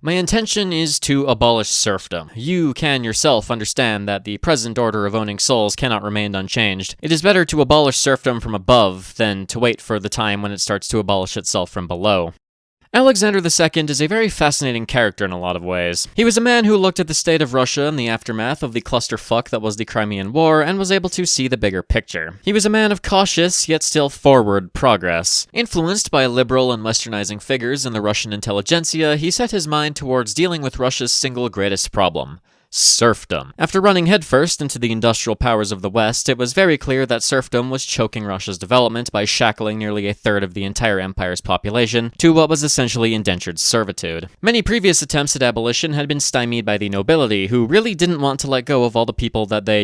My intention is to abolish serfdom. You can yourself understand that the present order of owning souls cannot remain unchanged. It is better to abolish serfdom from above than to wait for the time when it starts to abolish itself from below. Alexander II is a very fascinating character in a lot of ways. He was a man who looked at the state of Russia in the aftermath of the clusterfuck that was the Crimean War and was able to see the bigger picture. He was a man of cautious, yet still forward progress. Influenced by liberal and westernizing figures in the Russian intelligentsia, he set his mind towards dealing with Russia's single greatest problem: serfdom. After running headfirst into the industrial powers of the West, it was very clear that serfdom was choking Russia's development by shackling nearly a third of the entire empire's population to what was essentially indentured servitude. Many previous attempts at abolition had been stymied by the nobility, who really didn't want to let go of all the people that they,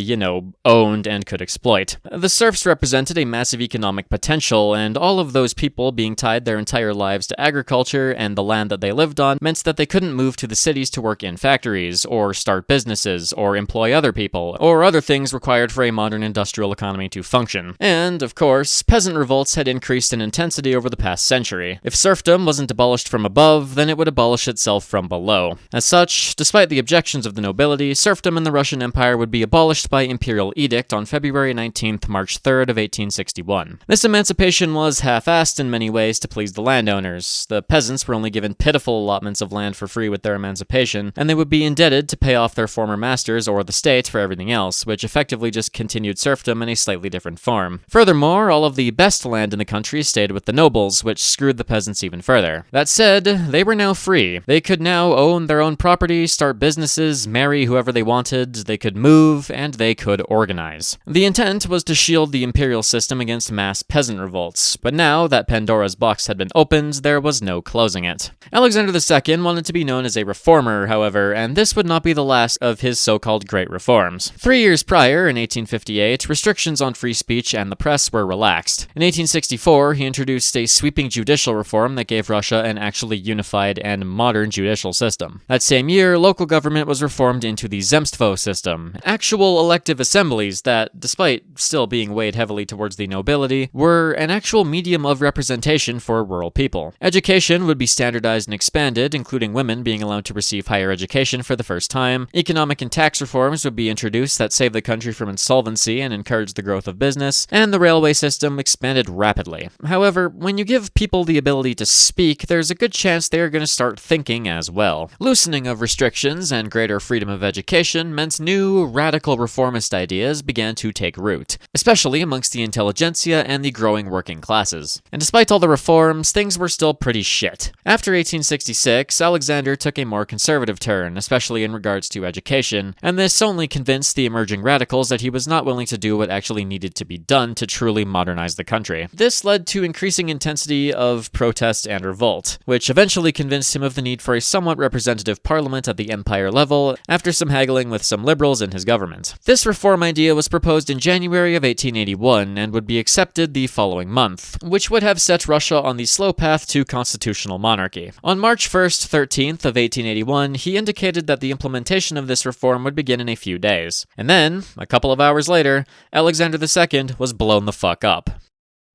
owned and could exploit. The serfs represented a massive economic potential, and all of those people being tied their entire lives to agriculture and the land that they lived on meant that they couldn't move to the cities to work in factories, or start businesses, or employ other people, or other things required for a modern industrial economy to function. And, of course, peasant revolts had increased in intensity over the past century. If serfdom wasn't abolished from above, then it would abolish itself from below. As such, despite the objections of the nobility, serfdom in the Russian Empire would be abolished by imperial edict on February 19th, March 3rd of 1861. This emancipation was half-assed in many ways to please the landowners. The peasants were only given pitiful allotments of land for free with their emancipation, and they would be indebted to pay off their former masters or the state for everything else, which effectively just continued serfdom in a slightly different form. Furthermore, all of the best land in the country stayed with the nobles, which screwed the peasants even further. That said, they were now free. They could now own their own property, start businesses, marry whoever they wanted, they could move, and they could organize. The intent was to shield the imperial system against mass peasant revolts, but now that Pandora's box had been opened, there was no closing it. Alexander II wanted to be known as a reformer, however, and this would not be the last of his so-called Great Reforms. 3 years prior, in 1858, restrictions on free speech and the press were relaxed. In 1864, he introduced a sweeping judicial reform that gave Russia an actually unified and modern judicial system. That same year, local government was reformed into the Zemstvo system, actual elective assemblies that, despite still being weighed heavily towards the nobility, were an actual medium of representation for rural people. Education would be standardized and expanded, including women being allowed to receive higher education for the first time. Economic and tax reforms would be introduced that saved the country from insolvency and encouraged the growth of business, and the railway system expanded rapidly. However, when you give people the ability to speak, there's a good chance they are going to start thinking as well. Loosening of restrictions and greater freedom of education meant new, radical reformist ideas began to take root, especially amongst the intelligentsia and the growing working classes. And despite all the reforms, things were still pretty shit. After 1866, Alexander took a more conservative turn, especially in regards to education, and this only convinced the emerging radicals that he was not willing to do what actually needed to be done to truly modernize the country. This led to increasing intensity of protest and revolt, which eventually convinced him of the need for a somewhat representative parliament at the empire level, after some haggling with some liberals in his government. This reform idea was proposed in January of 1881 and would be accepted the following month, which would have set Russia on the slow path to constitutional monarchy. On March 1st, 13th of 1881, he indicated that the implementation of this reform would begin in a few days. And then, a couple of hours later, Alexander II was blown the fuck up.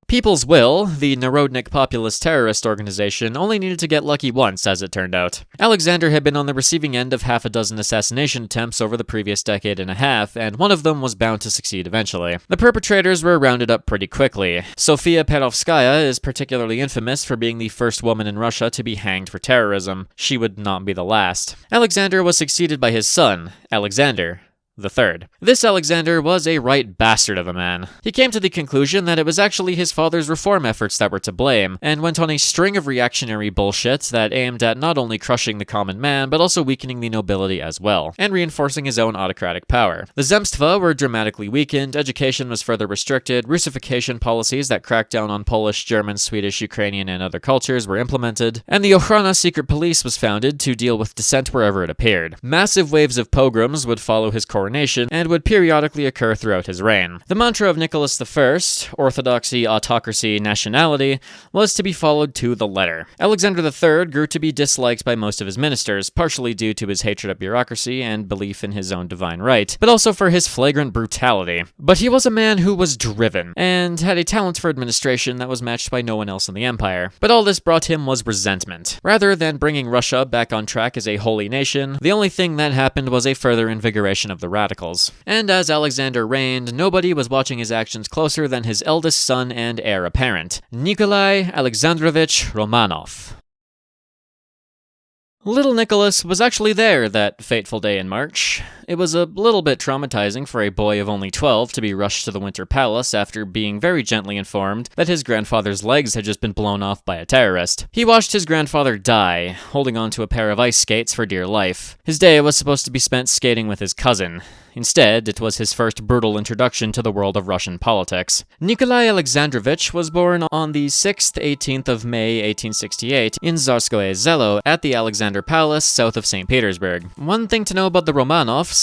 People's Will, the Narodnaya populist terrorist organization, only needed to get lucky once, as it turned out. Alexander had been on the receiving end of half a dozen assassination attempts over the previous decade and a half, and one of them was bound to succeed eventually. The perpetrators were rounded up pretty quickly. Sofia Perovskaya is particularly infamous for being the first woman in Russia to be hanged for terrorism. She would not be the last. Alexander was succeeded by his son, Alexander III. This Alexander was a right bastard of a man. He came to the conclusion that it was actually his father's reform efforts that were to blame, and went on a string of reactionary bullshit that aimed at not only crushing the common man, but also weakening the nobility as well, and reinforcing his own autocratic power. The Zemstva were dramatically weakened, education was further restricted, Russification policies that cracked down on Polish, German, Swedish, Ukrainian, and other cultures were implemented, and the Ochrana secret police was founded to deal with dissent wherever it appeared. Massive waves of pogroms would follow his coronation, coronation, and would periodically occur throughout his reign. The mantra of Nicholas I, orthodoxy, autocracy, nationality, was to be followed to the letter. Alexander III grew to be disliked by most of his ministers, partially due to his hatred of bureaucracy and belief in his own divine right, but also for his flagrant brutality. But he was a man who was driven, and had a talent for administration that was matched by no one else in the empire. But all this brought him was resentment. Rather than bringing Russia back on track as a holy nation, the only thing that happened was a further invigoration of the radicals. And as Alexander reigned, nobody was watching his actions closer than his eldest son and heir apparent, Nikolai Alexandrovich Romanov. Little Nicholas was actually there that fateful day in March. It was a little bit traumatizing for a boy of only 12 to be rushed to the Winter Palace after being very gently informed that his grandfather's legs had just been blown off by a terrorist. He watched his grandfather die, holding onto a pair of ice skates for dear life. His day was supposed to be spent skating with his cousin. Instead, it was his first brutal introduction to the world of Russian politics. Nikolai Alexandrovich was born on the 6th 18th of May 1868 in Tsarskoye Selo at the Alexander Palace south of St. Petersburg. One thing to know about the Romanovs,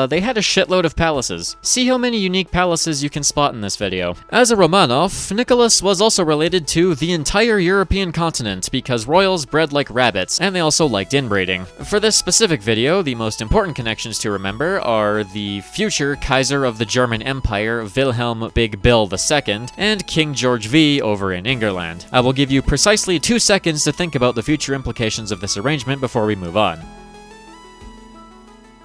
they had a shitload of palaces. See how many unique palaces you can spot in this video. As a Romanov, Nicholas was also related to the entire European continent because royals bred like rabbits, and they also liked inbreeding. For this specific video, the most important connections to remember are the future Kaiser of the German Empire, Wilhelm Big Bill II, and King George V over in England. I will give you precisely 2 seconds to think about the future implications of this arrangement before we move on.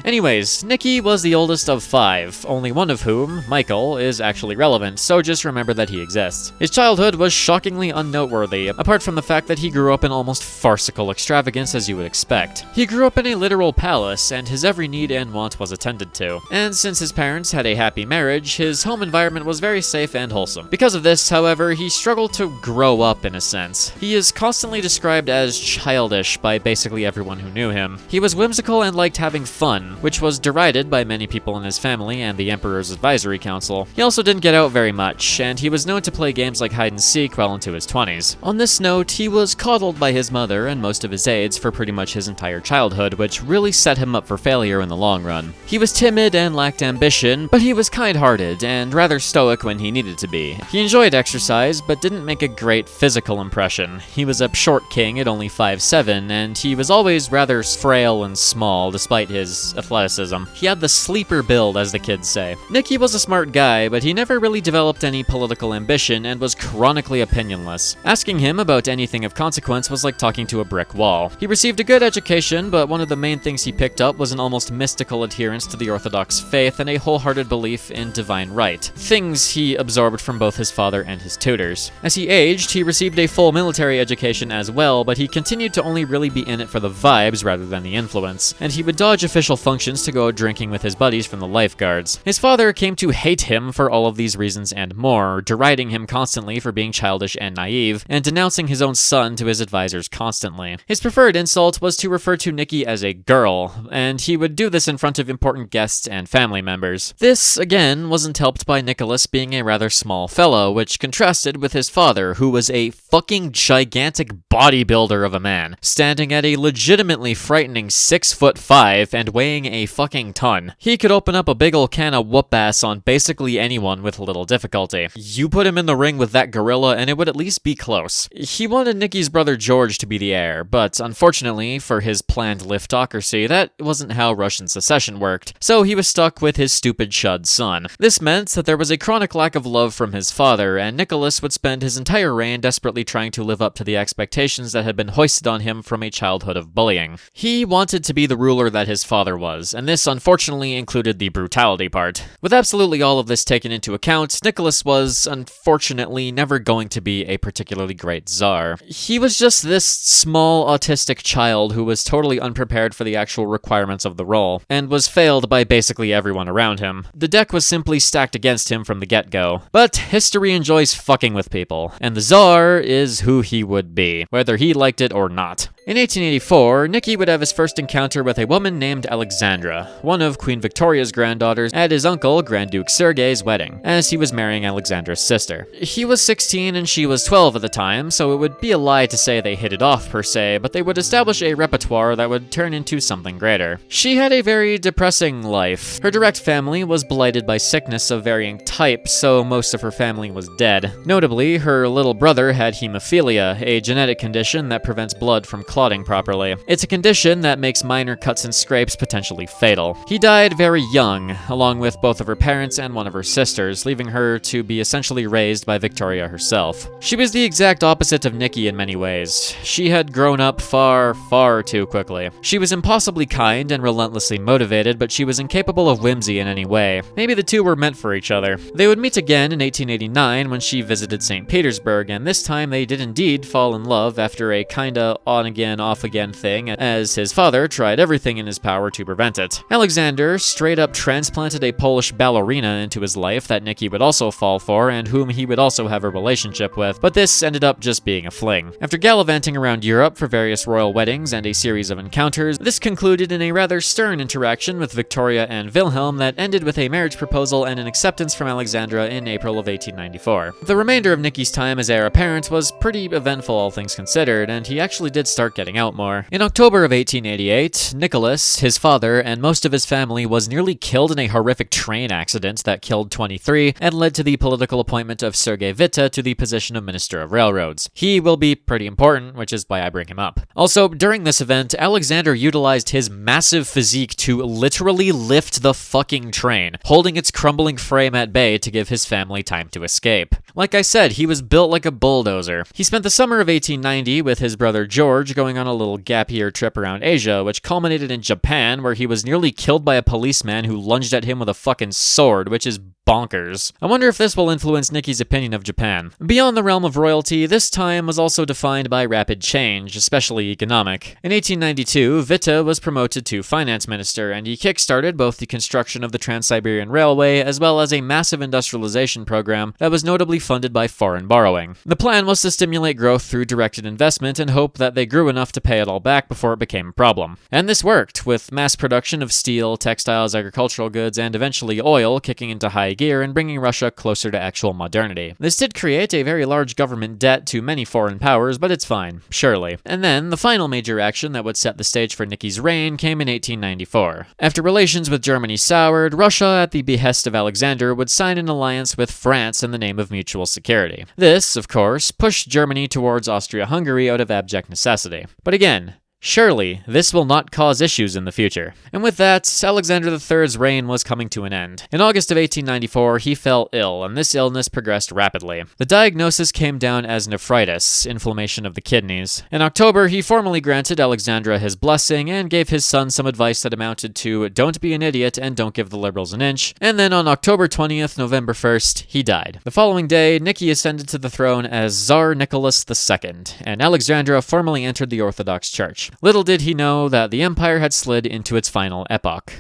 Anyways, Nicky was the oldest of 5, only one of whom, Michael, is actually relevant, so just remember that he exists. His childhood was shockingly unnoteworthy, apart from the fact that he grew up in almost farcical extravagance as you would expect. He grew up in a literal palace, and his every need and want was attended to. And since his parents had a happy marriage, his home environment was very safe and wholesome. Because of this, however, he struggled to grow up in a sense. He is constantly described as childish by basically everyone who knew him. He was whimsical and liked having fun, which was derided by many people in his family and the Emperor's advisory council. He also didn't get out very much, and he was known to play games like hide and seek well into his 20s. On this note, he was coddled by his mother and most of his aides for pretty much his entire childhood, which really set him up for failure in the long run. He was timid and lacked ambition, but he was kind-hearted and rather stoic when he needed to be. He enjoyed exercise, but didn't make a great physical impression. He was a short king at only 5'7", and he was always rather frail and small despite his athleticism. He had the sleeper build, as the kids say. Nicky was a smart guy, but he never really developed any political ambition and was chronically opinionless. Asking him about anything of consequence was like talking to a brick wall. He received a good education, but one of the main things he picked up was an almost mystical adherence to the Orthodox faith and a wholehearted belief in divine right, things he absorbed from both his father and his tutors. As he aged, he received a full military education as well, but he continued to only really be in it for the vibes rather than the influence, and he would dodge official functions to go out drinking with his buddies from the lifeguards. His father came to hate him for all of these reasons and more, deriding him constantly for being childish and naive, and denouncing his own son to his advisors constantly. His preferred insult was to refer to Nicky as a girl, and he would do this in front of important guests and family members. This, again, wasn't helped by Nicholas being a rather small fellow, which contrasted with his father, who was a fucking gigantic bodybuilder of a man, standing at a legitimately frightening 6'5" and weighing a fucking ton. He could open up a big ol' can of whoop ass on basically anyone with little difficulty. You put him in the ring with that gorilla and it would at least be close. He wanted Nicky's brother George to be the heir, but unfortunately for his planned liftocracy, that wasn't how Russian secession worked, so he was stuck with his stupid shud son. This meant that there was a chronic lack of love from his father, and Nicholas would spend his entire reign desperately trying to live up to the expectations that had been hoisted on him from a childhood of bullying. He wanted to be the ruler that his father was, and this unfortunately included the brutality part. With absolutely all of this taken into account, Nicholas was, unfortunately, never going to be a particularly great Tsar. He was just this small autistic child who was totally unprepared for the actual requirements of the role, and was failed by basically everyone around him. The deck was simply stacked against him from the get-go. But history enjoys fucking with people, and the Tsar is who he would be, whether he liked it or not. In 1884, Nicky would have his first encounter with a woman named Alexandra, one of Queen Victoria's granddaughters, at his uncle, Grand Duke Sergei's wedding, as he was marrying Alexandra's sister. He was 16 and she was 12 at the time, so it would be a lie to say they hit it off per se, but they would establish a repertoire that would turn into something greater. She had a very depressing life. Her direct family was blighted by sickness of varying types, so most of her family was dead. Notably, her little brother had hemophilia, a genetic condition that prevents blood from clotting properly. It's a condition that makes minor cuts and scrapes potentially fatal. He died very young, along with both of her parents and one of her sisters, leaving her to be essentially raised by Victoria herself. She was the exact opposite of Nicky in many ways. She had grown up far, far too quickly. She was impossibly kind and relentlessly motivated, but she was incapable of whimsy in any way. Maybe the two were meant for each other. They would meet again in 1889 when she visited St. Petersburg, and this time they did indeed fall in love after a kinda on-again, off-again thing, as his father tried everything in his power to prevent it. Alexander straight up transplanted a Polish ballerina into his life that Nicky would also fall for and whom he would also have a relationship with, but this ended up just being a fling. After gallivanting around Europe for various royal weddings and a series of encounters, this concluded in a rather stern interaction with Victoria and Wilhelm that ended with a marriage proposal and an acceptance from Alexandra in April of 1894. The remainder of Nicky's time as heir apparent was pretty eventful, all things considered, and he actually did start getting out more. In October of 1888, Nicholas, his father, and most of his family was nearly killed in a horrific train accident that killed 23 and led to the political appointment of Sergei Witte to the position of Minister of Railroads. He will be pretty important, which is why I bring him up. Also, during this event, Alexander utilized his massive physique to literally lift the fucking train, holding its crumbling frame at bay to give his family time to escape. Like I said, he was built like a bulldozer. He spent the summer of 1890 with his brother George going on a little gap year trip around Asia, which culminated in Japan, where he was nearly killed by a policeman who lunged at him with a fucking sword, which is bonkers. I wonder if this will influence Nicky's opinion of Japan. Beyond the realm of royalty, this time was also defined by rapid change, especially economic. In 1892, Witte was promoted to finance minister, and he kick-started both the construction of the Trans-Siberian Railway as well as a massive industrialization program that was notably funded by foreign borrowing. The plan was to stimulate growth through directed investment and hope that they grew enough to pay it all back before it became a problem. And this worked, with mass production of steel, textiles, agricultural goods, and eventually oil kicking into high gear and bringing Russia closer to actual modernity. This did create a very large government debt to many foreign powers, but it's fine, surely. And then, the final major action that would set the stage for Nicky's reign came in 1894. After relations with Germany soured, Russia, at the behest of Alexander, would sign an alliance with France in the name of mutual security. This, of course, pushed Germany towards Austria-Hungary out of abject necessity. But again, surely, this will not cause issues in the future. And with that, Alexander III's reign was coming to an end. In August of 1894, he fell ill, and this illness progressed rapidly. The diagnosis came down as nephritis, inflammation of the kidneys. In October, he formally granted Alexandra his blessing and gave his son some advice that amounted to, don't be an idiot and don't give the liberals an inch. And then on October 20th, November 1st, he died. The following day, Nicky ascended to the throne as Tsar Nicholas II, and Alexandra formally entered the Orthodox Church. Little did he know that the empire had slid into its final epoch.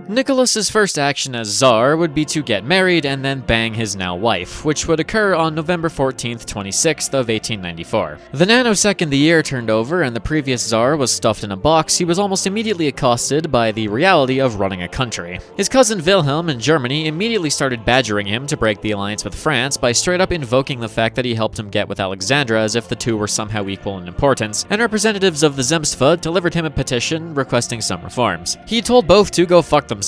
Nicholas's first action as Tsar would be to get married and then bang his now wife, which would occur on November 14th, 26th of 1894. The nanosecond the year turned over and the previous Tsar was stuffed in a box, he was almost immediately accosted by the reality of running a country. His cousin Wilhelm in Germany immediately started badgering him to break the alliance with France by straight up invoking the fact that he helped him get with Alexandra as if the two were somehow equal in importance, and representatives of the Zemstva delivered him a petition requesting some reforms. He told both to go fuck themselves.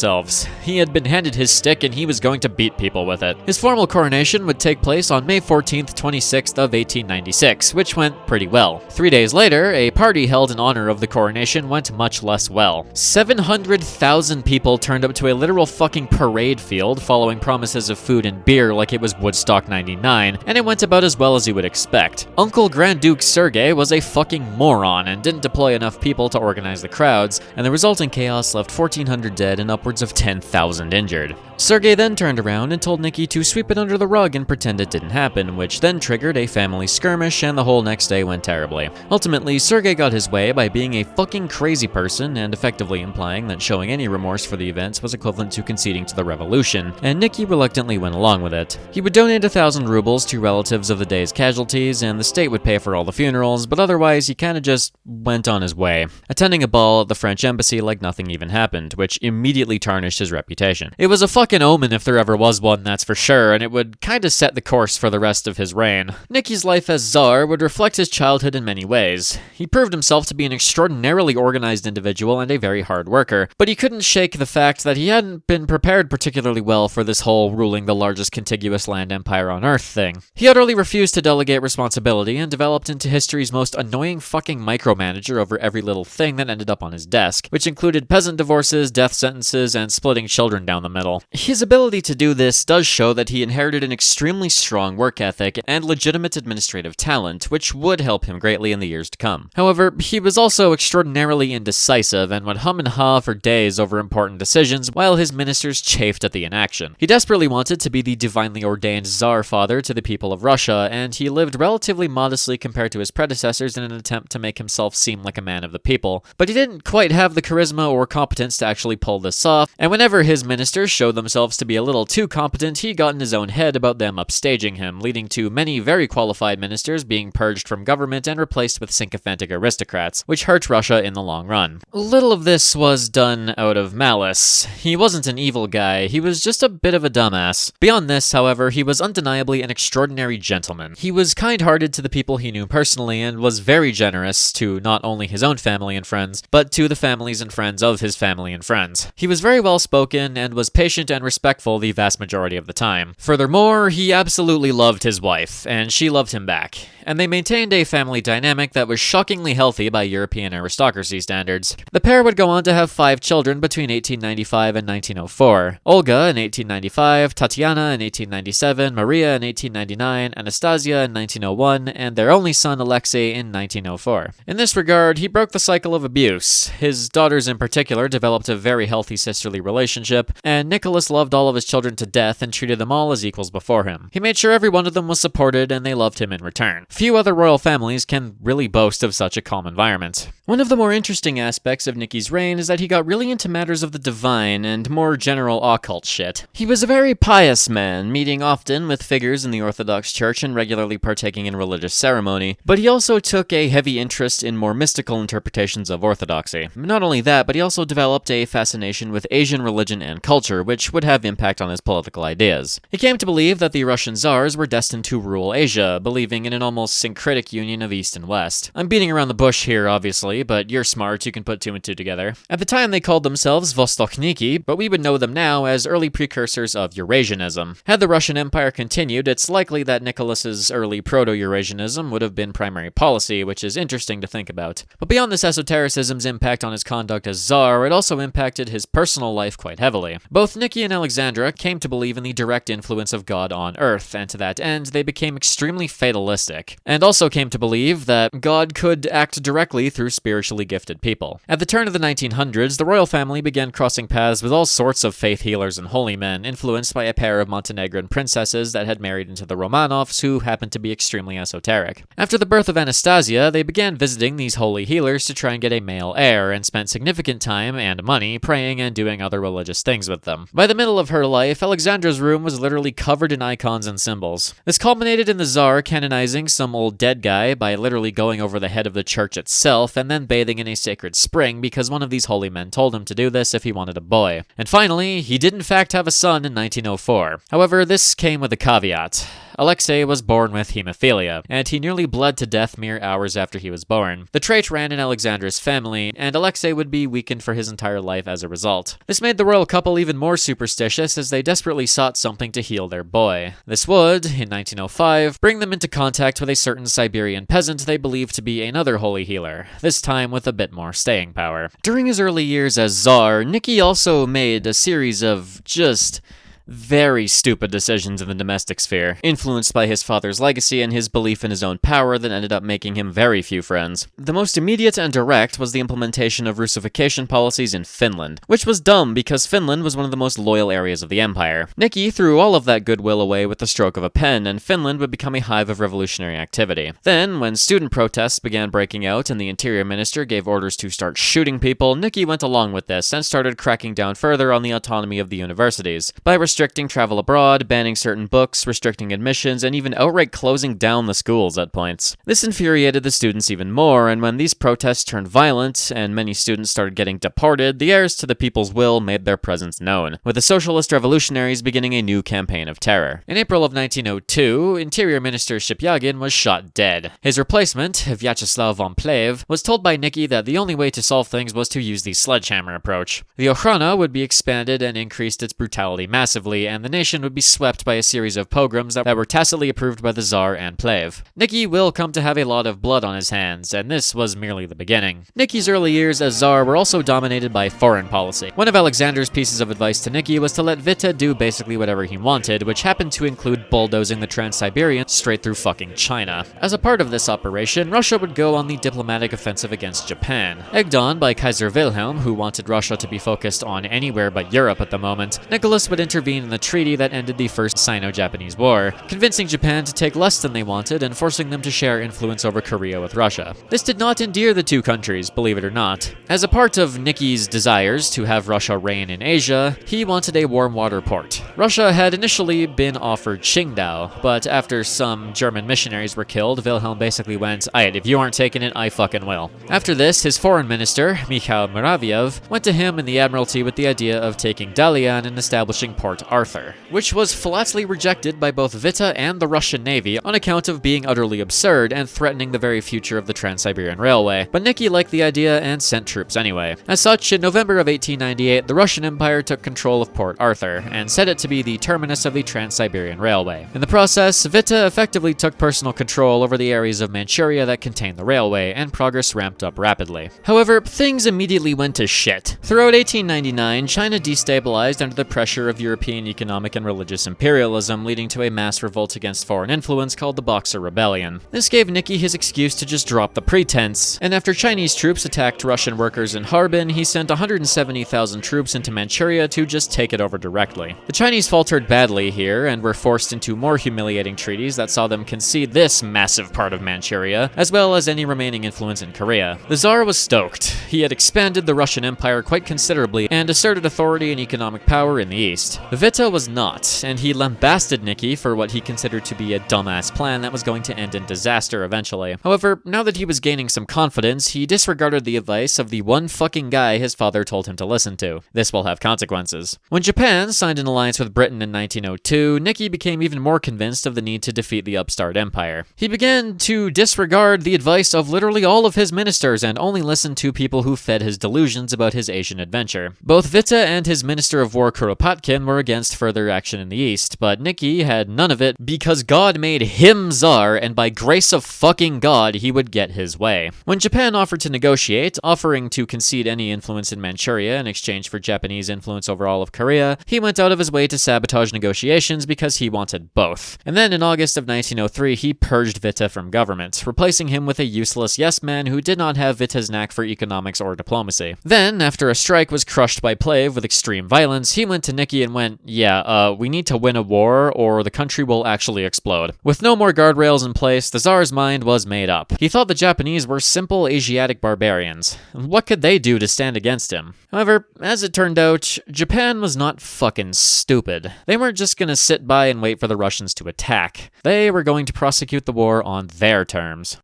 He had been handed his stick and he was going to beat people with it. His formal coronation would take place on May 14th, 26th of 1896, which went pretty well. 3 days later, a party held in honor of the coronation went much less well. 700,000 people turned up to a literal fucking parade field following promises of food and beer like it was Woodstock 99, and it went about as well as you would expect. Uncle Grand Duke Sergei was a fucking moron and didn't deploy enough people to organize the crowds, and the resulting chaos left 1,400 dead and upwards of 10,000 injured. Sergei then turned around and told Nikki to sweep it under the rug and pretend it didn't happen, which then triggered a family skirmish, and the whole next day went terribly. Ultimately, Sergei got his way by being a fucking crazy person and effectively implying that showing any remorse for the events was equivalent to conceding to the revolution, and Nikki reluctantly went along with it. He would donate 1,000 rubles to relatives of the day's casualties, and the state would pay for all the funerals, but otherwise he kinda just went on his way, attending a ball at the French embassy like nothing even happened, which immediately tarnished his reputation. It was a fucking omen if there ever was one, that's for sure, and it would kinda set the course for the rest of his reign. Nicky's life as Tsar would reflect his childhood in many ways. He proved himself to be an extraordinarily organized individual and a very hard worker, but he couldn't shake the fact that he hadn't been prepared particularly well for this whole ruling the largest contiguous land empire on Earth thing. He utterly refused to delegate responsibility and developed into history's most annoying fucking micromanager over every little thing that ended up on his desk, which included peasant divorces, death sentences, and splitting children down the middle. His ability to do this does show that he inherited an extremely strong work ethic and legitimate administrative talent, which would help him greatly in the years to come. However, he was also extraordinarily indecisive and would hum and haw for days over important decisions while his ministers chafed at the inaction. He desperately wanted to be the divinely ordained Tsar father to the people of Russia, and he lived relatively modestly compared to his predecessors in an attempt to make himself seem like a man of the people. But he didn't quite have the charisma or competence to actually pull this off, and whenever his ministers showed themselves to be a little too competent, he got in his own head about them upstaging him, leading to many very qualified ministers being purged from government and replaced with sycophantic aristocrats, which hurt Russia in the long run. Little of this was done out of malice. He wasn't an evil guy, he was just a bit of a dumbass. Beyond this, however, he was undeniably an extraordinary gentleman. He was kind-hearted to the people he knew personally and was very generous to not only his own family and friends, but to the families and friends of his family and friends. He was very well-spoken and was patient and respectful the vast majority of the time. Furthermore, he absolutely loved his wife, and she loved him back, and they maintained a family dynamic that was shockingly healthy by European aristocracy standards. The pair would go on to have 5 children between 1895 and 1904. Olga in 1895, Tatiana in 1897, Maria in 1899, Anastasia in 1901, and their only son Alexei in 1904. In this regard, he broke the cycle of abuse. His daughters in particular developed a very healthy sisterly relationship, and Nicholas loved all of his children to death and treated them all as equals before him. He made sure every one of them was supported and they loved him in return. Few other royal families can really boast of such a calm environment. One of the more interesting aspects of Nicky's reign is that he got really into matters of the divine and more general occult shit. He was a very pious man, meeting often with figures in the Orthodox Church and regularly partaking in religious ceremony, but he also took a heavy interest in more mystical interpretations of orthodoxy. Not only that, but he also developed a fascination with Asian religion and culture, which would have impact on his political ideas. He came to believe that the Russian Tsars were destined to rule Asia, believing in an almost syncretic union of East and West. I'm beating around the bush here, obviously, but you're smart, you can put 2 and 2 together. At the time, they called themselves Vostokhniki, but we would know them now as early precursors of Eurasianism. Had the Russian Empire continued, it's likely that Nicholas's early proto-Eurasianism would have been primary policy, which is interesting to think about. But beyond this esotericism's impact on his conduct as Tsar, it also impacted his personal life quite heavily. Both Nicky and Alexandra came to believe in the direct influence of God on Earth, and to that end, they became extremely fatalistic, and also came to believe that God could act directly through spiritually gifted people. At the turn of the 1900s, the royal family began crossing paths with all sorts of faith healers and holy men, influenced by a pair of Montenegrin princesses that had married into the Romanovs, who happened to be extremely esoteric. After the birth of Anastasia, they began visiting these holy healers to try and get a male heir, and spent significant time and money praying and doing other religious things with them. By the middle of her life, Alexandra's room was literally covered in icons and symbols. This culminated in the Tsar canonizing some old dead guy by literally going over the head of the church itself and then bathing in a sacred spring because one of these holy men told him to do this if he wanted a boy. And finally, he did in fact have a son in 1904. However, this came with a caveat. Alexei was born with hemophilia, and he nearly bled to death mere hours after he was born. The trait ran in Alexandra's family, and Alexei would be weakened for his entire life as a result. This made the royal couple even more superstitious as they desperately sought something to heal their boy. This would, in 1905, bring them into contact with a certain Siberian peasant they believed to be another holy healer, this time with a bit more staying power. During his early years as Tsar, Nicky also made a series of just very stupid decisions in the domestic sphere, influenced by his father's legacy and his belief in his own power that ended up making him very few friends. The most immediate and direct was the implementation of Russification policies in Finland, which was dumb because Finland was one of the most loyal areas of the empire. Nicky threw all of that goodwill away with the stroke of a pen, and Finland would become a hive of revolutionary activity. Then, when student protests began breaking out and the interior minister gave orders to start shooting people, Nicky went along with this and started cracking down further on the autonomy of the universities by restricting travel abroad, banning certain books, restricting admissions, and even outright closing down the schools at points. This infuriated the students even more, and when these protests turned violent and many students started getting deported, the heirs to the people's will made their presence known, with the socialist revolutionaries beginning a new campaign of terror. In April of 1902, Interior Minister Shipyagin was shot dead. His replacement, Vyacheslav von Plehve, was told by Nicky that the only way to solve things was to use the sledgehammer approach. The Okhrana would be expanded and increased its brutality massively, and the nation would be swept by a series of pogroms that were tacitly approved by the Tsar and Plehve. Nicky will come to have a lot of blood on his hands, and this was merely the beginning. Nicky's early years as Tsar were also dominated by foreign policy. One of Alexander's pieces of advice to Nicky was to let Witte do basically whatever he wanted, which happened to include bulldozing the Trans-Siberian straight through fucking China. As a part of this operation, Russia would go on the diplomatic offensive against Japan. Egged on by Kaiser Wilhelm, who wanted Russia to be focused on anywhere but Europe at the moment, Nicholas would intervene in the treaty that ended the First Sino-Japanese War, convincing Japan to take less than they wanted and forcing them to share influence over Korea with Russia. This did not endear the two countries, believe it or not. As a part of Nicky's desires to have Russia reign in Asia, he wanted a warm water port. Russia had initially been offered Qingdao, but after some German missionaries were killed, Wilhelm basically went, "Aight, if you aren't taking it, I fucking will." After this, his foreign minister, Mikhail Muraviev, went to him in the Admiralty with the idea of taking Dalian and establishing Port Arthur, which was flatly rejected by both Witte and the Russian Navy on account of being utterly absurd and threatening the very future of the Trans-Siberian Railway, but Nicky liked the idea and sent troops anyway. As such, in November of 1898, the Russian Empire took control of Port Arthur and set it to be the terminus of the Trans-Siberian Railway. In the process, Witte effectively took personal control over the areas of Manchuria that contained the railway, and progress ramped up rapidly. However, things immediately went to shit. Throughout 1899, China destabilized under the pressure of European economic and religious imperialism, leading to a mass revolt against foreign influence called the Boxer Rebellion. This gave Nicky his excuse to just drop the pretense, and after Chinese troops attacked Russian workers in Harbin, he sent 170,000 troops into Manchuria to just take it over directly. The Chinese faltered badly here and were forced into more humiliating treaties that saw them concede this massive part of Manchuria, as well as any remaining influence in Korea. The Tsar was stoked. He had expanded the Russian Empire quite considerably and asserted authority and economic power in the east. Witte was not, and he lambasted Nicky for what he considered to be a dumbass plan that was going to end in disaster eventually. However, now that he was gaining some confidence, he disregarded the advice of the one fucking guy his father told him to listen to. This will have consequences. When Japan signed an alliance with Britain in 1902, Nicky became even more convinced of the need to defeat the upstart empire. He began to disregard the advice of literally all of his ministers and only listen to people who fed his delusions about his Asian adventure. Both Witte and his Minister of War Kuropatkin were against further action in the east, but Nicky had none of it because God made him Tsar, and by grace of fucking God, he would get his way. When Japan offered to negotiate, offering to concede any influence in Manchuria in exchange for Japanese influence over all of Korea, he went out of his way to sabotage negotiations because he wanted both. And then in August of 1903, he purged Witte from government, replacing him with a useless yes-man who did not have Witte's knack for economics or diplomacy. Then, after a strike was crushed by Plehve with extreme violence, he went to Nicky and went, we need to win a war or the country will actually explode. With no more guardrails in place, the Tsar's mind was made up. He thought the Japanese were simple Asiatic barbarians. What could they do to stand against him? However, as it turned out, Japan was not fucking stupid. They weren't just gonna sit by and wait for the Russians to attack. They were going to prosecute the war on their terms.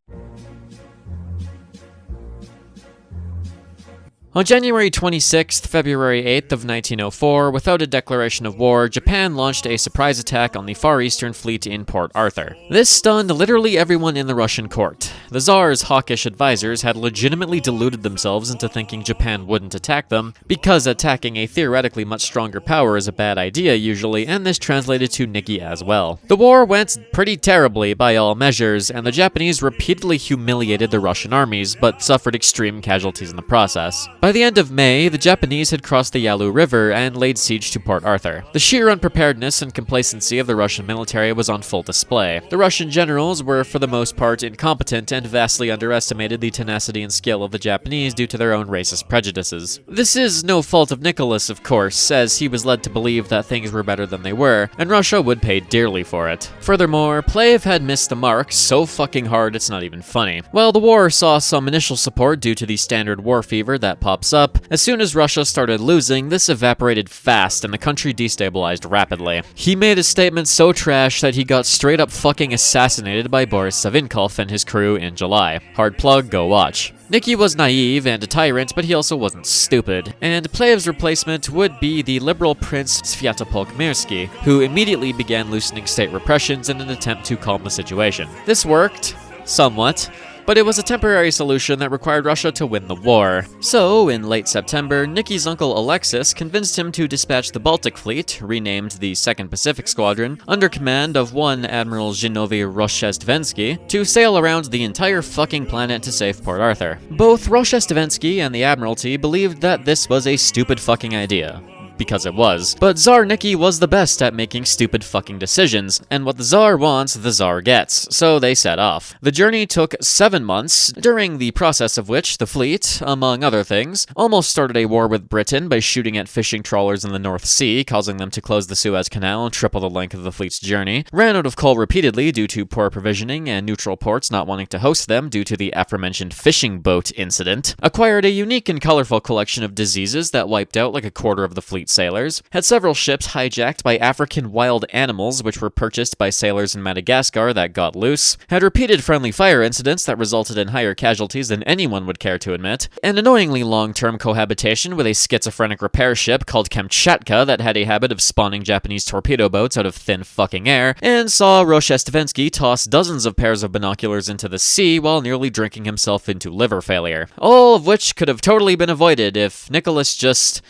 On January 26th, February 8th of 1904, without a declaration of war, Japan launched a surprise attack on the Far Eastern Fleet in Port Arthur. This stunned literally everyone in the Russian court. The Tsar's hawkish advisors had legitimately deluded themselves into thinking Japan wouldn't attack them, because attacking a theoretically much stronger power is a bad idea usually, and this translated to Nicky as well. The war went pretty terribly by all measures, and the Japanese repeatedly humiliated the Russian armies, but suffered extreme casualties in the process. By the end of May, the Japanese had crossed the Yalu River and laid siege to Port Arthur. The sheer unpreparedness and complacency of the Russian military was on full display. The Russian generals were for the most part incompetent and vastly underestimated the tenacity and skill of the Japanese due to their own racist prejudices. This is no fault of Nicholas, of course, as he was led to believe that things were better than they were, and Russia would pay dearly for it. Furthermore, Plave had missed the mark so fucking hard it's not even funny. While the war saw some initial support due to the standard war fever that pops up, as soon as Russia started losing, this evaporated fast and the country destabilized rapidly. He made a statement so trash that he got straight up fucking assassinated by Boris Savinkov and his crew in July. Hard plug, go watch. Nicky was naive and a tyrant, but he also wasn't stupid, and Plave's replacement would be the liberal Prince Sviatopolk Mirsky, who immediately began loosening state repressions in an attempt to calm the situation. This worked, somewhat, but it was a temporary solution that required Russia to win the war. So, in late September, Nicky's uncle Alexis convinced him to dispatch the Baltic Fleet, renamed the 2nd Pacific Squadron, under command of one Admiral Zhinovy Roshestvensky, to sail around the entire fucking planet to save Port Arthur. Both Roshestvensky and the Admiralty believed that this was a stupid fucking idea. Because it was. But Tsar Nicky was the best at making stupid fucking decisions, and what the Tsar wants, the Tsar gets, so they set off. The journey took 7 months, during the process of which the fleet, among other things, almost started a war with Britain by shooting at fishing trawlers in the North Sea, causing them to close the Suez Canal and triple the length of the fleet's journey, ran out of coal repeatedly due to poor provisioning and neutral ports not wanting to host them due to the aforementioned fishing boat incident, acquired a unique and colorful collection of diseases that wiped out like a quarter of the fleet sailors, had several ships hijacked by African wild animals which were purchased by sailors in Madagascar that got loose, had repeated friendly fire incidents that resulted in higher casualties than anyone would care to admit, and annoyingly long-term cohabitation with a schizophrenic repair ship called Kamchatka that had a habit of spawning Japanese torpedo boats out of thin fucking air, and saw Roshestvensky toss dozens of pairs of binoculars into the sea while nearly drinking himself into liver failure. All of which could have totally been avoided if Nicholas just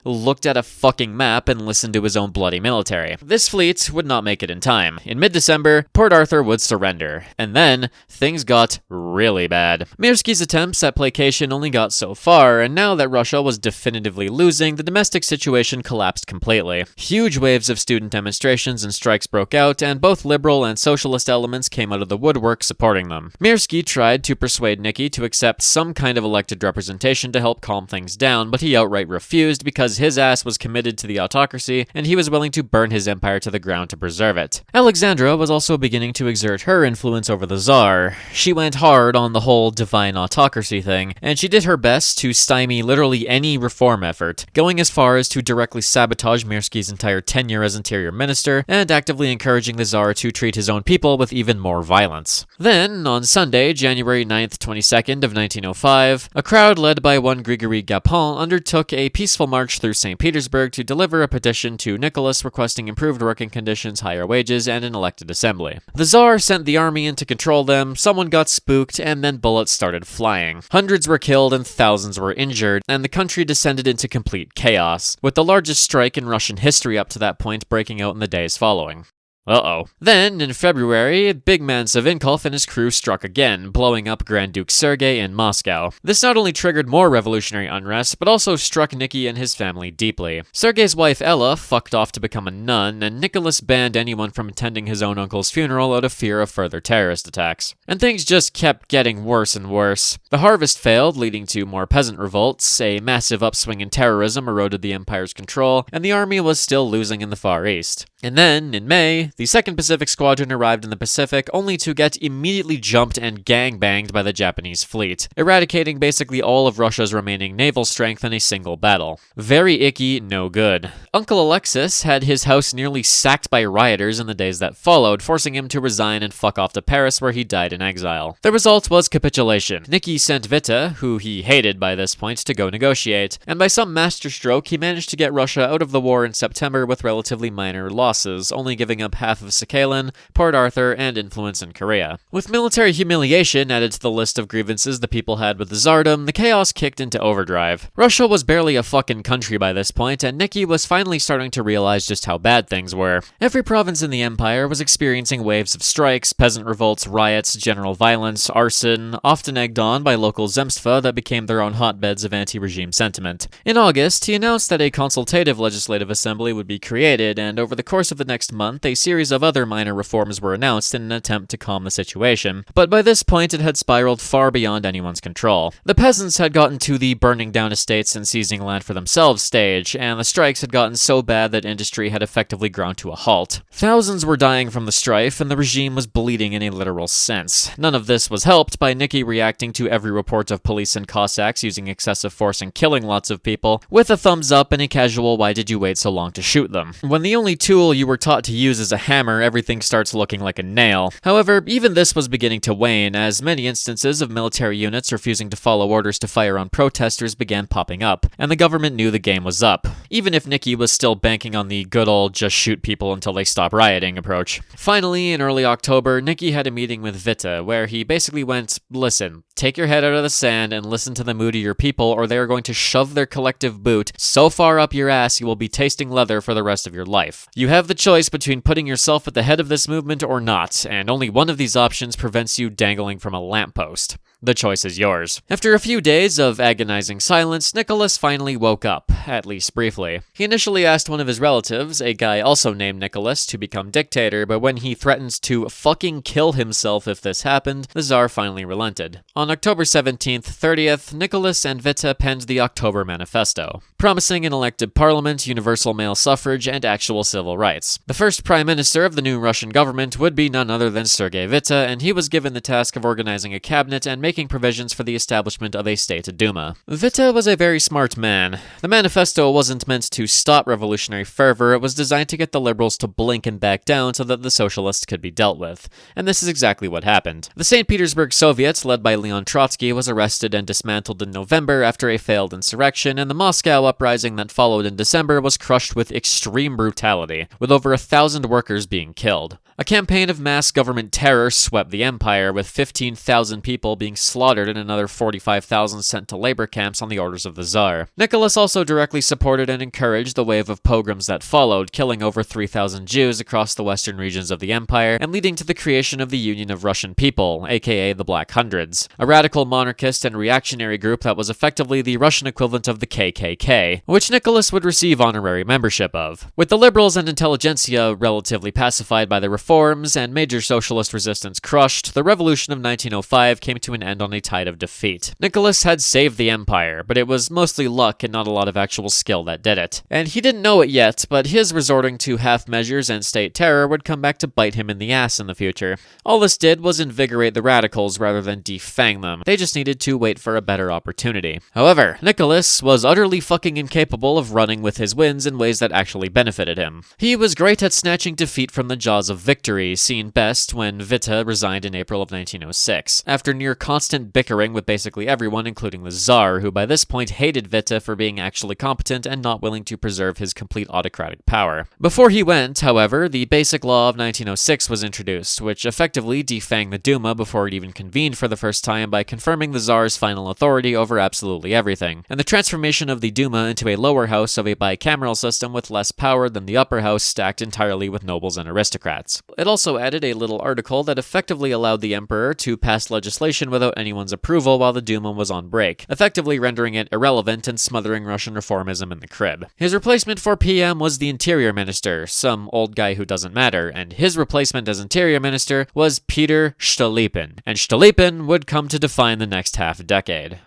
looked at a fucking map and listened to his own bloody military. This fleet would not make it in time. In mid-December, Port Arthur would surrender. And then, things got really bad. Mirsky's attempts at placation only got so far, and now that Russia was definitively losing, the domestic situation collapsed completely. Huge waves of student demonstrations and strikes broke out, and both liberal and socialist elements came out of the woodwork supporting them. Mirsky tried to persuade Nicky to accept some kind of elected representation to help calm things down, but he outright refused because his ass was committed to the autocracy, and he was willing to burn his empire to the ground to preserve it. Alexandra was also beginning to exert her influence over the Tsar. She went hard on the whole divine autocracy thing, and she did her best to stymie literally any reform effort, going as far as to directly sabotage Mirsky's entire tenure as interior minister, and actively encouraging the Tsar to treat his own people with even more violence. Then, on Sunday, January 9th, 22nd of 1905, a crowd led by one Gregory Gapon undertook a peaceful march through St. Petersburg to deliver a petition to Nicholas requesting improved working conditions, higher wages, and an elected assembly. The Tsar sent the army in to control them, someone got spooked, and then bullets started flying. Hundreds were killed and thousands were injured, and the country descended into complete chaos, with the largest strike in Russian history up to that point breaking out in the days following. Uh-oh. Then, in February, big man Savinkov and his crew struck again, blowing up Grand Duke Sergei in Moscow. This not only triggered more revolutionary unrest, but also struck Nicky and his family deeply. Sergei's wife Ella fucked off to become a nun, and Nicholas banned anyone from attending his own uncle's funeral out of fear of further terrorist attacks. And things just kept getting worse and worse. The harvest failed, leading to more peasant revolts, a massive upswing in terrorism eroded the empire's control, and the army was still losing in the Far East. And then, in May, the 2nd Pacific Squadron arrived in the Pacific only to get immediately jumped and gangbanged by the Japanese fleet, eradicating basically all of Russia's remaining naval strength in a single battle. Very icky, no good. Uncle Alexis had his house nearly sacked by rioters in the days that followed, forcing him to resign and fuck off to Paris where he died in exile. The result was capitulation. Nicky sent Witte, who he hated by this point, to go negotiate, and by some masterstroke he managed to get Russia out of the war in September with relatively minor losses losses, only giving up half of Sakhalin, Port Arthur, and influence in Korea. With military humiliation added to the list of grievances the people had with the Tsardom, the chaos kicked into overdrive. Russia was barely a fucking country by this point, and Nicky was finally starting to realize just how bad things were. Every province in the empire was experiencing waves of strikes, peasant revolts, riots, general violence, arson, often egged on by local zemstva that became their own hotbeds of anti-regime sentiment. In August, he announced that a consultative legislative assembly would be created, and over the course of the next month, a series of other minor reforms were announced in an attempt to calm the situation. But by this point, it had spiraled far beyond anyone's control. The peasants had gotten to the burning down estates and seizing land for themselves stage, and the strikes had gotten so bad that industry had effectively ground to a halt. Thousands were dying from the strife, and the regime was bleeding in a literal sense. None of this was helped by Nicky reacting to every report of police and Cossacks using excessive force and killing lots of people, with a thumbs up and a casual "why did you wait so long to shoot them?" When the only tool you were taught to use is a hammer, everything starts looking like a nail. However, even this was beginning to wane, as many instances of military units refusing to follow orders to fire on protesters began popping up, and the government knew the game was up, even if Nicky was still banking on the good old just shoot people until they stop rioting approach. Finally, in early October, Nicky had a meeting with Witte, where he basically went, "Listen, take your head out of the sand and listen to the mood of your people, or they are going to shove their collective boot so far up your ass you will be tasting leather for the rest of your life. You have the choice between putting yourself at the head of this movement or not, and only one of these options prevents you dangling from a lamppost. The choice is yours." After a few days of agonizing silence, Nicholas finally woke up, at least briefly. He initially asked one of his relatives, a guy also named Nicholas, to become dictator, but when he threatened to fucking kill himself if this happened, the Tsar finally relented. On October 17th, 30th, Nicholas and Witte penned the October Manifesto, promising an elected parliament, universal male suffrage, and actual civil rights. The first prime minister of the new Russian government would be none other than Sergei Witte, and he was given the task of organizing a cabinet and making provisions for the establishment of a state Duma. Witte was a very smart man. The manifesto wasn't meant to stop revolutionary fervor, it was designed to get the liberals to blink and back down so that the socialists could be dealt with. And this is exactly what happened. The St. Petersburg Soviet, led by Leon Trotsky, was arrested and dismantled in November after a failed insurrection, and the Moscow uprising that followed in December was crushed with extreme brutality, with over 1,000 workers being killed. A campaign of mass government terror swept the empire, with 15,000 people being slaughtered and another 45,000 sent to labor camps on the orders of the Tsar. Nicholas also directly supported and encouraged the wave of pogroms that followed, killing over 3,000 Jews across the western regions of the empire, and leading to the creation of the Union of Russian People, aka the Black Hundreds, a radical monarchist and reactionary group that was effectively the Russian equivalent of the KKK, which Nicholas would receive honorary membership of. With the liberals and intelligentsia relatively pacified by the reforms and major socialist resistance crushed, the revolution of 1905 came to an end on a tide of defeat. Nicholas had saved the empire, but it was mostly luck and not a lot of actual skill that did it. And he didn't know it yet, but his resorting to half measures and state terror would come back to bite him in the ass in the future. All this did was invigorate the radicals rather than defang them. They just needed to wait for a better opportunity. However, Nicholas was utterly fucking incapable of running with his wins in ways that actually benefited him. He was great at snatching defeat from the jaws of victory, seen best when Witte resigned in April of 1906, after near constant bickering with basically everyone, including the Tsar, who by this point hated Witte for being actually competent and not willing to preserve his complete autocratic power. Before he went, however, the Basic Law of 1906 was introduced, which effectively defanged the Duma before it even convened for the first time by confirming the Tsar's final authority over absolutely everything, and the transformation of the Duma into a lower house of a bicameral system with less power than the upper house stacked entirely with nobles and aristocrats. It also added a little article that effectively allowed the emperor to pass legislation without anyone's approval while the Duma was on break, effectively rendering it irrelevant and smothering Russian reformism in the crib. His replacement for PM was the interior minister, some old guy who doesn't matter, and his replacement as interior minister was Peter Stolypin, and Stolypin would come to define the next half-decade.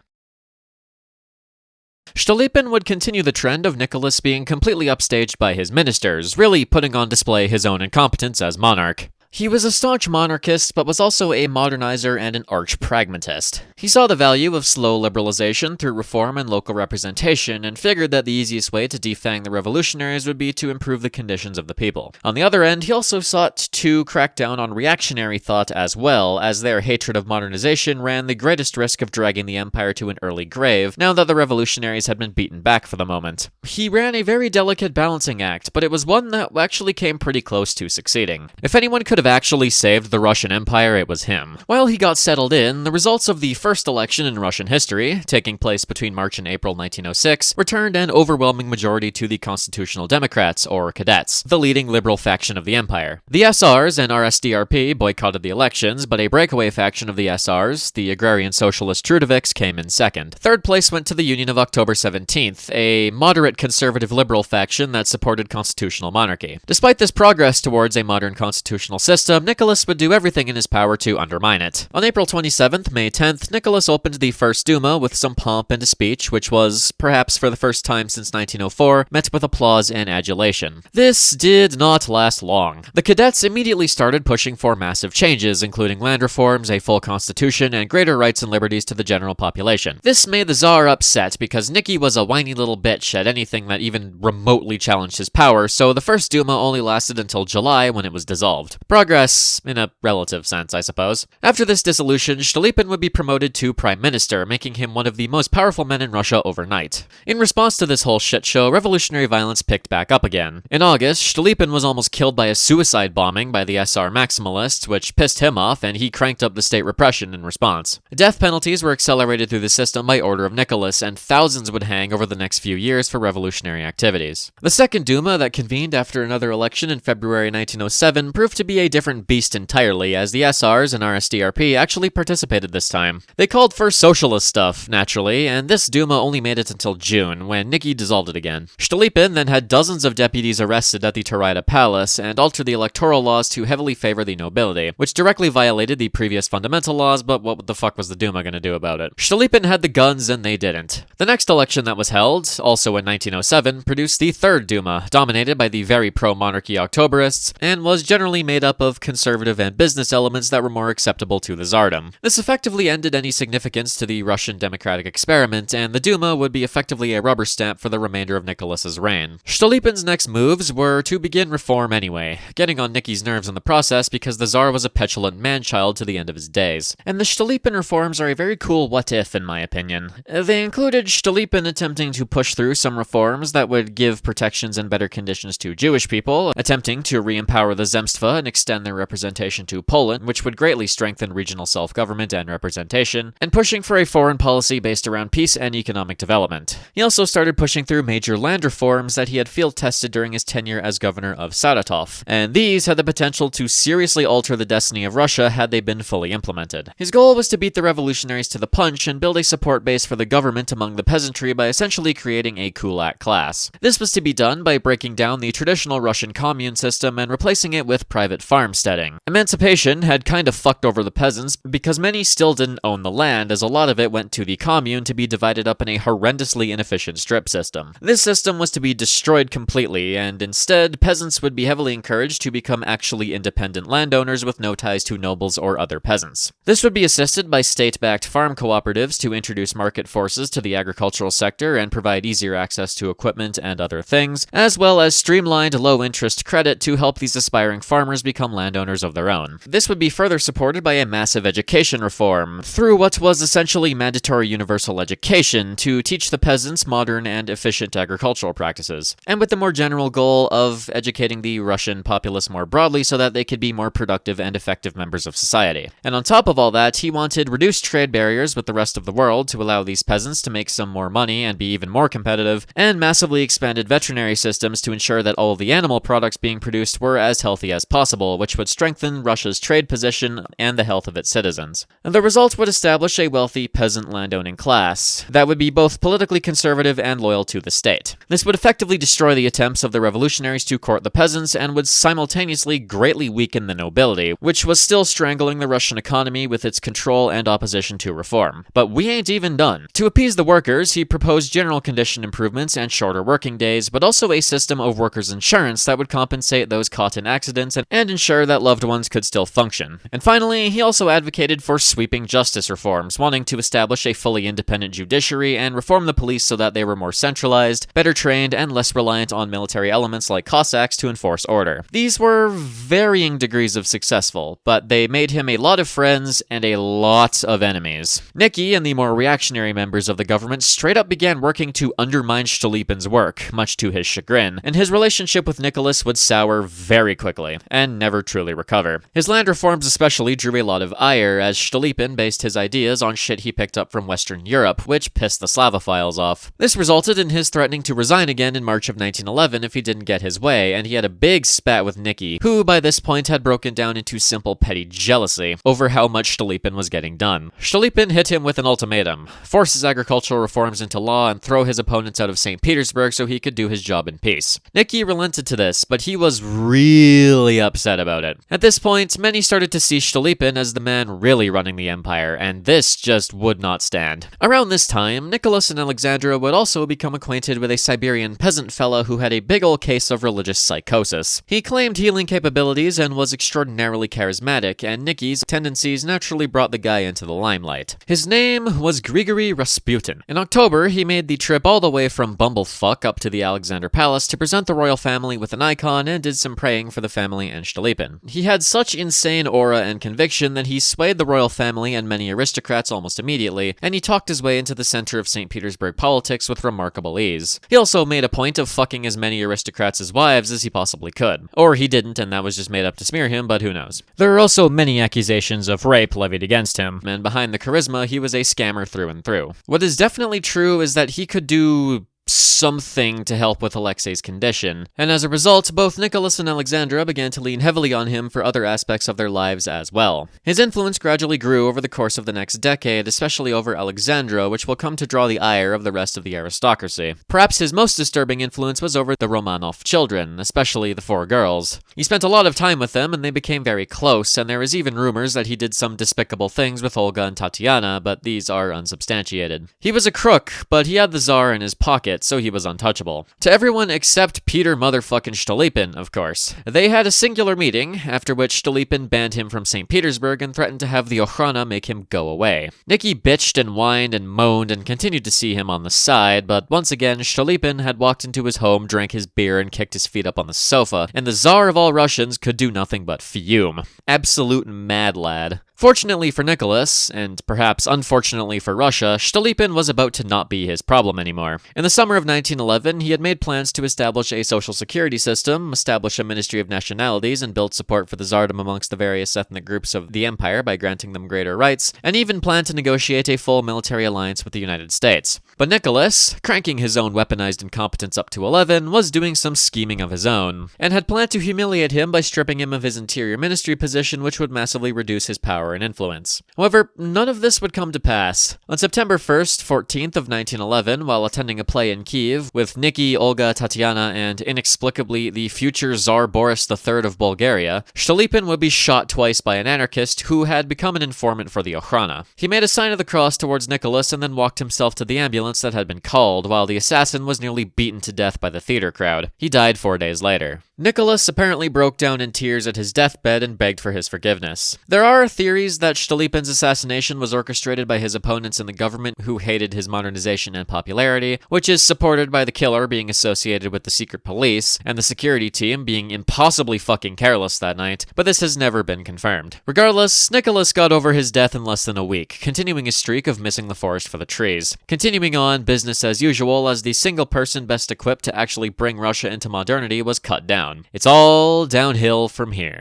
Stolypin would continue the trend of Nicholas being completely upstaged by his ministers, really putting on display his own incompetence as monarch. He was a staunch monarchist, but was also a modernizer and an arch-pragmatist. He saw the value of slow liberalization through reform and local representation, and figured that the easiest way to defang the revolutionaries would be to improve the conditions of the people. On the other end, he also sought to crack down on reactionary thought as well, as their hatred of modernization ran the greatest risk of dragging the empire to an early grave, now that the revolutionaries had been beaten back for the moment. He ran a very delicate balancing act, but it was one that actually came pretty close to succeeding. If anyone could have actually saved the Russian Empire, it was him. While he got settled in, the results of the first election in Russian history, taking place between March and April 1906, returned an overwhelming majority to the Constitutional Democrats, or Cadets, the leading liberal faction of the empire. The SRs and RSDRP boycotted the elections, but a breakaway faction of the SRs, the agrarian socialist Trudovics, came in second. Third place went to the Union of October 17th, a moderate conservative liberal faction that supported constitutional monarchy. Despite this progress towards a modern constitutional system, Nicholas would do everything in his power to undermine it. On April 27th, May 10th, Nicholas opened the First Duma with some pomp and a speech which was, perhaps for the first time since 1904, met with applause and adulation. This did not last long. The cadets immediately started pushing for massive changes, including land reforms, a full constitution, and greater rights and liberties to the general population. This made the Tsar upset because Nicky was a whiny little bitch at anything that even remotely challenged his power, so the First Duma only lasted until July when it was dissolved. Progress, in a relative sense, I suppose. After this dissolution, Stolypin would be promoted to prime minister, making him one of the most powerful men in Russia overnight. In response to this whole shit show, revolutionary violence picked back up again. In August, Stolypin was almost killed by a suicide bombing by the SR maximalists, which pissed him off, and he cranked up the state repression in response. Death penalties were accelerated through the system by order of Nicholas, and thousands would hang over the next few years for revolutionary activities. The Second Duma that convened after another election in February 1907 proved to be a different beast entirely, as the SRs and RSDRP actually participated this time. They called for socialist stuff, naturally, and this Duma only made it until June, when Nicky dissolved it again. Stolypin then had dozens of deputies arrested at the Taurida Palace, and altered the electoral laws to heavily favor the nobility, which directly violated the previous fundamental laws, but what the fuck was the Duma gonna do about it? Stolypin had the guns and they didn't. The next election that was held, also in 1907, produced the Third Duma, dominated by the very pro-monarchy Octoberists, and was generally made up of conservative and business elements that were more acceptable to the Tsardom. This effectively ended any significance to the Russian democratic experiment, and the Duma would be effectively a rubber stamp for the remainder of Nicholas's reign. Stolypin's next moves were to begin reform anyway, getting on Nicky's nerves in the process because the Tsar was a petulant man-child to the end of his days. And the Stolypin reforms are a very cool what-if, in my opinion. They included Stolypin attempting to push through some reforms that would give protections and better conditions to Jewish people, attempting to re-empower the Zemstva and extend their representation to Poland, which would greatly strengthen regional self-government and representation, and pushing for a foreign policy based around peace and economic development. He also started pushing through major land reforms that he had field-tested during his tenure as governor of Saratov, and these had the potential to seriously alter the destiny of Russia had they been fully implemented. His goal was to beat the revolutionaries to the punch and build a support base for the government among the peasantry by essentially creating a kulak class. This was to be done by breaking down the traditional Russian commune system and replacing it with private farmsteading. Emancipation had kind of fucked over the peasants because many still didn't own the land, as a lot of it went to the commune to be divided up in a horrendously inefficient strip system. This system was to be destroyed completely, and instead, peasants would be heavily encouraged to become actually independent landowners with no ties to nobles or other peasants. This would be assisted by state-backed farm cooperatives to introduce market forces to the agricultural sector and provide easier access to equipment and other things, as well as streamlined low-interest credit to help these aspiring farmers become landowners of their own. This would be further supported by a massive education reform, through what was essentially mandatory universal education to teach the peasants modern and efficient agricultural practices, and with the more general goal of educating the Russian populace more broadly so that they could be more productive and effective members of society. And on top of all that, he wanted reduced trade barriers with the rest of the world to allow these peasants to make some more money and be even more competitive, and massively expanded veterinary systems to ensure that all of the animal products being produced were as healthy as possible, which would strengthen Russia's trade position and the health of its citizens. And the result would establish a wealthy peasant landowning class that would be both politically conservative and loyal to the state. This would effectively destroy the attempts of the revolutionaries to court the peasants and would simultaneously greatly weaken the nobility, which was still strangling the Russian economy with its control and opposition to reform. But we ain't even done. To appease the workers, he proposed general condition improvements and shorter working days, but also a system of workers' insurance that would compensate those caught in accidents and ensure that loved ones could still function. And finally, he also advocated for sweeping justice reforms, wanting to establish a fully independent judiciary and reform the police so that they were more centralized, better trained, and less reliant on military elements like Cossacks to enforce order. These were varying degrees of successful, but they made him a lot of friends and a lot of enemies. Nicky and the more reactionary members of the government straight up began working to undermine Stolypin's work, much to his chagrin, and his relationship with Nicholas would sour very quickly, and never truly recover. His land reforms especially drew a lot of ire, as Stolypin based his ideas on shit he picked up from Western Europe, which pissed the Slavophiles off. This resulted in his threatening to resign again in March of 1911 if he didn't get his way, and he had a big spat with Nicky, who by this point had broken down into simple petty jealousy over how much Stolypin was getting done. Stolypin hit him with an ultimatum: force his agricultural reforms into law and throw his opponents out of St. Petersburg so he could do his job in peace. Nicky relented to this, but he was really upset about it. At this point, many started to see Stolypin as the man really running the empire, and this just would not stand. Around this time, Nicholas and Alexandra would also become acquainted with a Siberian peasant fella who had a big ol' case of religious psychosis. He claimed healing capabilities and was extraordinarily charismatic, and Nicky's tendencies naturally brought the guy into the limelight. His name was Gregory Rasputin. In October, he made the trip all the way from Bumblefuck up to the Alexander Palace to present the royal family with an icon and did some praying for the family and Stolypin. He had such insane aura and conviction that he swayed the royal family and many aristocrats almost immediately, and he talked his way into the center of St. Petersburg politics with remarkable ease. He also made a point of fucking as many aristocrats' wives as he possibly could. Or he didn't, and that was just made up to smear him, but who knows. There are also many accusations of rape levied against him, and behind the charisma, he was a scammer through and through. What is definitely true is that he could do something to help with Alexei's condition, and as a result, both Nicholas and Alexandra began to lean heavily on him for other aspects of their lives as well. His influence gradually grew over the course of the next decade, especially over Alexandra, which will come to draw the ire of the rest of the aristocracy. Perhaps his most disturbing influence was over the Romanov children, especially the 4 girls. He spent a lot of time with them, and they became very close, and there is even rumors that he did some despicable things with Olga and Tatiana, but these are unsubstantiated. He was a crook, but he had the Tsar in his pocket, so he was untouchable. To everyone except Peter motherfucking Stolypin, of course. They had a singular meeting, after which Stolypin banned him from St. Petersburg and threatened to have the Okhrana make him go away. Nicky bitched and whined and moaned and continued to see him on the side, but once again, Stolypin had walked into his home, drank his beer, and kicked his feet up on the sofa, and the Tsar of all Russians could do nothing but fume. Absolute mad lad. Fortunately for Nicholas, and perhaps unfortunately for Russia, Stolypin was about to not be his problem anymore. In the summer of 1911, he had made plans to establish a social security system, establish a ministry of nationalities, and build support for the Tsardom amongst the various ethnic groups of the empire by granting them greater rights, and even planned to negotiate a full military alliance with the United States. But Nicholas, cranking his own weaponized incompetence up to 11, was doing some scheming of his own, and had planned to humiliate him by stripping him of his interior ministry position, which would massively reduce his power and influence. However, none of this would come to pass. On September 1st, 14th of 1911, while attending a play in Kiev with Nicky, Olga, Tatiana, and inexplicably the future Tsar Boris III of Bulgaria, Stolypin would be shot twice by an anarchist who had become an informant for the Okhrana. He made a sign of the cross towards Nicholas and then walked himself to the ambulance that had been called, while the assassin was nearly beaten to death by the theater crowd. He died 4 days later. Nicholas apparently broke down in tears at his deathbed and begged for his forgiveness. There are theories that Stolypin's assassination was orchestrated by his opponents in the government who hated his modernization and popularity, which is supported by the killer being associated with the secret police, and the security team being impossibly fucking careless that night, but this has never been confirmed. Regardless, Nicholas got over his death in less than a week, continuing his streak of missing the forest for the trees. Continuing on business as usual, as the single person best equipped to actually bring Russia into modernity was cut down. It's all downhill from here.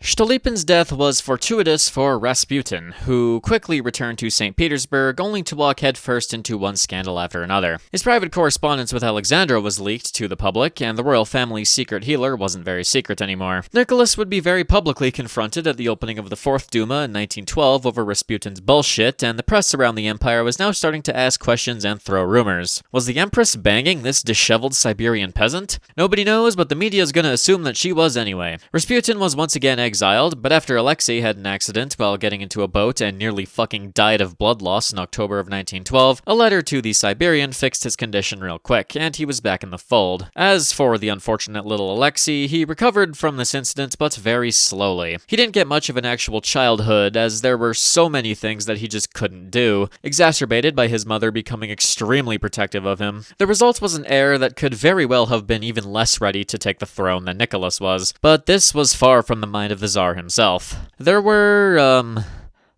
Stolypin's death was fortuitous for Rasputin, who quickly returned to St. Petersburg, only to walk headfirst into one scandal after another. His private correspondence with Alexandra was leaked to the public, and the royal family's secret healer wasn't very secret anymore. Nicholas would be very publicly confronted at the opening of the Fourth Duma in 1912 over Rasputin's bullshit, and the press around the empire was now starting to ask questions and throw rumors. Was the Empress banging this disheveled Siberian peasant? Nobody knows, but the media is gonna assume that she was anyway. Rasputin was once again exiled, but after Alexei had an accident while getting into a boat and nearly fucking died of blood loss in October of 1912, a letter to the Siberian fixed his condition real quick, and he was back in the fold. As for the unfortunate little Alexei, he recovered from this incident, but very slowly. He didn't get much of an actual childhood, as there were so many things that he just couldn't do, exacerbated by his mother becoming extremely protective of him. The result was an heir that could very well have been even less ready to take the throne than Nicholas was, but this was far from the mind of the Tsar himself. There were,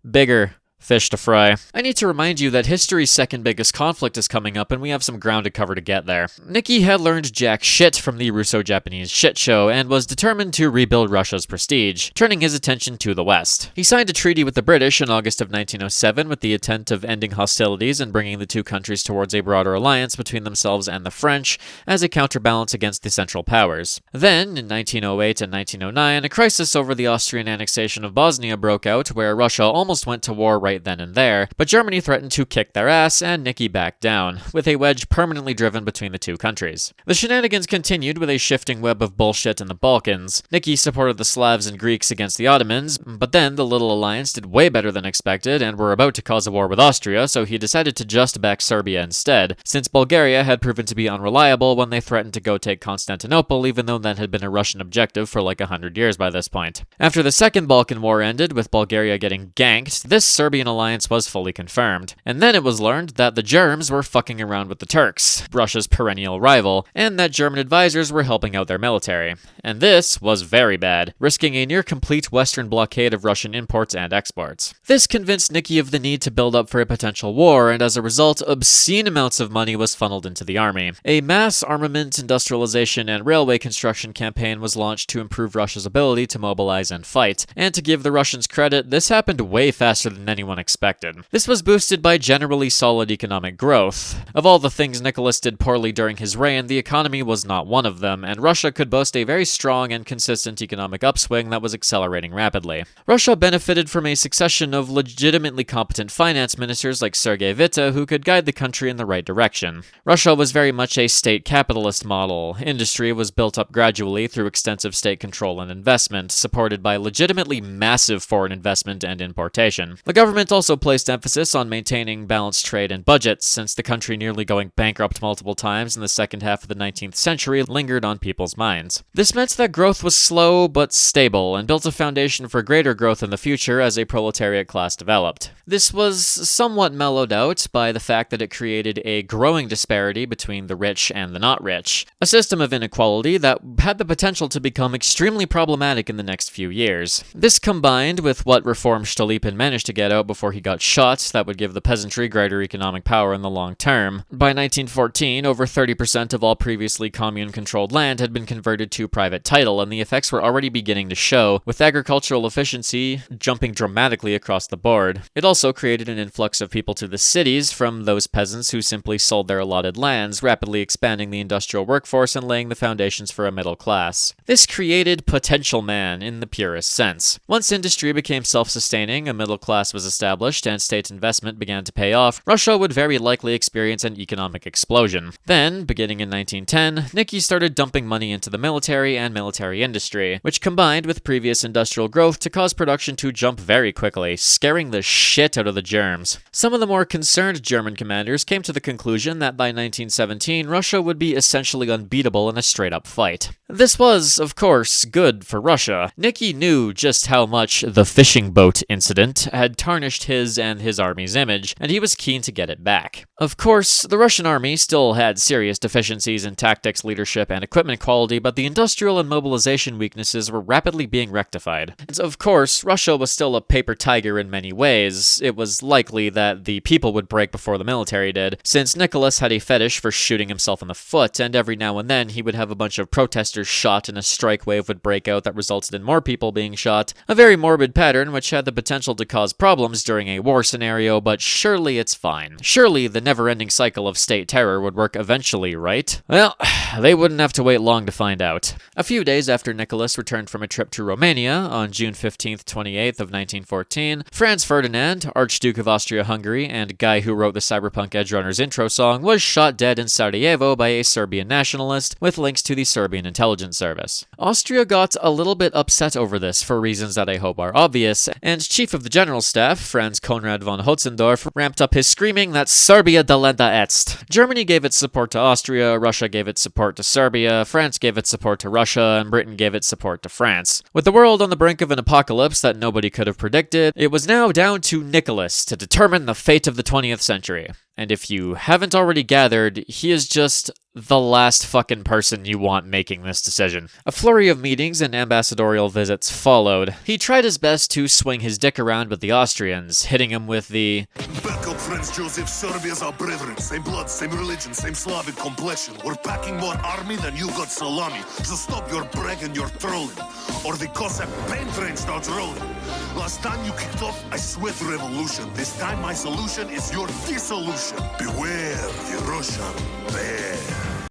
bigger fish to fry. I need to remind you that history's second biggest conflict is coming up, and we have some ground to cover to get there. Nicky had learned jack shit from the Russo-Japanese shit show and was determined to rebuild Russia's prestige, turning his attention to the West. He signed a treaty with the British in August of 1907 with the intent of ending hostilities and bringing the two countries towards a broader alliance between themselves and the French as a counterbalance against the Central Powers. Then, in 1908 and 1909, a crisis over the Austrian annexation of Bosnia broke out, where Russia almost went to war right then and there, but Germany threatened to kick their ass and Nicky backed down, with a wedge permanently driven between the two countries. The shenanigans continued with a shifting web of bullshit in the Balkans. Nicky supported the Slavs and Greeks against the Ottomans, but then the little alliance did way better than expected and were about to cause a war with Austria, so he decided to just back Serbia instead, since Bulgaria had proven to be unreliable when they threatened to go take Constantinople, even though that had been a Russian objective for like 100 years by this point. After the Second Balkan War ended, with Bulgaria getting ganked, this Serbian alliance was fully confirmed. And then it was learned that the Germs were fucking around with the Turks, Russia's perennial rival, and that German advisors were helping out their military. And this was very bad, risking a near-complete Western blockade of Russian imports and exports. This convinced Nicky of the need to build up for a potential war, and as a result, obscene amounts of money was funneled into the army. A mass armament, industrialization, and railway construction campaign was launched to improve Russia's ability to mobilize and fight, and to give the Russians credit, this happened way faster than anyone expected. This was boosted by generally solid economic growth. Of all the things Nicholas did poorly during his reign, the economy was not one of them, and Russia could boast a very strong and consistent economic upswing that was accelerating rapidly. Russia benefited from a succession of legitimately competent finance ministers like Sergei Witte who could guide the country in the right direction. Russia was very much a state capitalist model. Industry was built up gradually through extensive state control and investment, supported by legitimately massive foreign investment and importation. The government also placed emphasis on maintaining balanced trade and budgets, since the country nearly going bankrupt multiple times in the second half of the 19th century lingered on people's minds. This meant that growth was slow but stable, and built a foundation for greater growth in the future as a proletariat class developed. This was somewhat mellowed out by the fact that it created a growing disparity between the rich and the not rich, a system of inequality that had the potential to become extremely problematic in the next few years. This combined with what reform Stolypin managed to get out before he got shot that would give the peasantry greater economic power in the long term. By 1914, over 30% of all previously commune-controlled land had been converted to private title, and the effects were already beginning to show, with agricultural efficiency jumping dramatically across the board. It also created an influx of people to the cities from those peasants who simply sold their allotted lands, rapidly expanding the industrial workforce and laying the foundations for a middle class. This created potential man in the purest sense. Once industry became self-sustaining, a middle class was established, and state investment began to pay off, Russia would very likely experience an economic explosion. Then, beginning in 1910, Nicky started dumping money into the military and military industry, which combined with previous industrial growth to cause production to jump very quickly, scaring the shit out of the Germs. Some of the more concerned German commanders came to the conclusion that by 1917, Russia would be essentially unbeatable in a straight-up fight. This was, of course, good for Russia. Nicky knew just how much the fishing boat incident had tarnished his and his army's image, and he was keen to get it back. Of course, the Russian army still had serious deficiencies in tactics, leadership, and equipment quality, but the industrial and mobilization weaknesses were rapidly being rectified. And of course, Russia was still a paper tiger in many ways. It was likely that the people would break before the military did, since Nicholas had a fetish for shooting himself in the foot, and every now and then he would have a bunch of protesters shot and a strike wave would break out that resulted in more people being shot, a very morbid pattern which had the potential to cause problems bombs during a war scenario, but surely it's fine. Surely the never-ending cycle of state terror would work eventually, right? Well, they wouldn't have to wait long to find out. A few days after Nicholas returned from a trip to Romania, on June 15th, 28th of 1914, Franz Ferdinand, Archduke of Austria-Hungary and guy who wrote the cyberpunk Edgerunners intro song, was shot dead in Sarajevo by a Serbian nationalist with links to the Serbian intelligence service. Austria got a little bit upset over this for reasons that I hope are obvious, and Chief of the General Staff, Franz Konrad von Hotzendorf, ramped up his screaming that Serbia delenda est. Germany gave its support to Austria, Russia gave its support to Serbia, France gave its support to Russia, and Britain gave its support to France. With the world on the brink of an apocalypse that nobody could have predicted, it was now down to Nicholas to determine the fate of the 20th century. And if you haven't already gathered, he is just the last fucking person you want making this decision. A flurry of meetings and ambassadorial visits followed. He tried his best to swing his dick around with the Austrians, hitting them with the "Back up, Franz Joseph. Serbia's our brethren. Same blood, same religion, same Slavic complexion. We're packing more army than you got salami. So stop your bragging, your trolling. Or the Cossack paint train starts rolling. Last time you kicked off a swift revolution. This time my solution is your dissolution. Beware the Russian bear."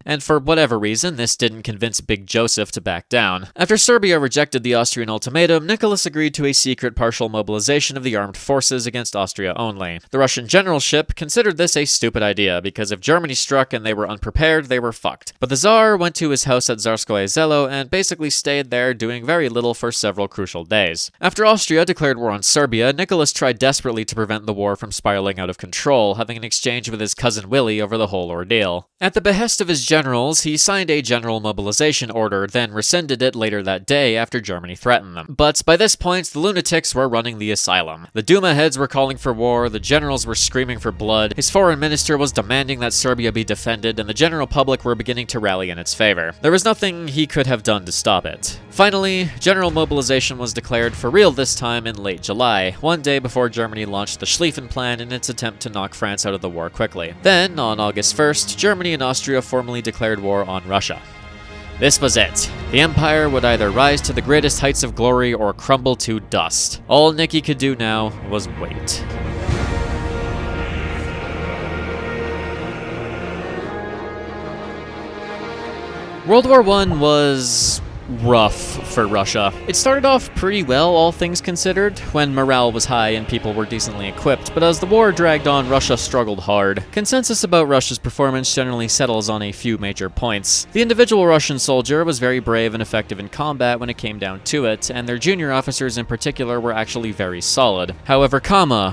And for whatever reason, this didn't convince Big Joseph to back down. After Serbia rejected the Austrian ultimatum, Nicholas agreed to a secret partial mobilization of the armed forces against Austria only. The Russian generalship considered this a stupid idea, because if Germany struck and they were unprepared, they were fucked. But the Tsar went to his house at Tsarskoye Selo and basically stayed there doing very little for several crucial days. After Austria declared war on Serbia, Nicholas tried desperately to prevent the war from spiraling out of control, having an exchange with his cousin Willie over the whole ordeal. At the behest of his generals, he signed a general mobilization order, then rescinded it later that day after Germany threatened them. But by this point, the lunatics were running the asylum. The Duma heads were calling for war, the generals were screaming for blood, his foreign minister was demanding that Serbia be defended, and the general public were beginning to rally in its favor. There was nothing he could have done to stop it. Finally, general mobilization was declared for real this time in late July, one day before Germany launched the Schlieffen Plan in its attempt to knock France out of the war quickly. Then, on August 1st, Germany and Austria formally declared war on Russia. This was it. The empire would either rise to the greatest heights of glory or crumble to dust. All Nicky could do now was wait. World War I was rough for Russia. It started off pretty well, all things considered, when morale was high and people were decently equipped, but as the war dragged on, Russia struggled hard. Consensus about Russia's performance generally settles on a few major points. The individual Russian soldier was very brave and effective in combat when it came down to it, and their junior officers in particular were actually very solid. However,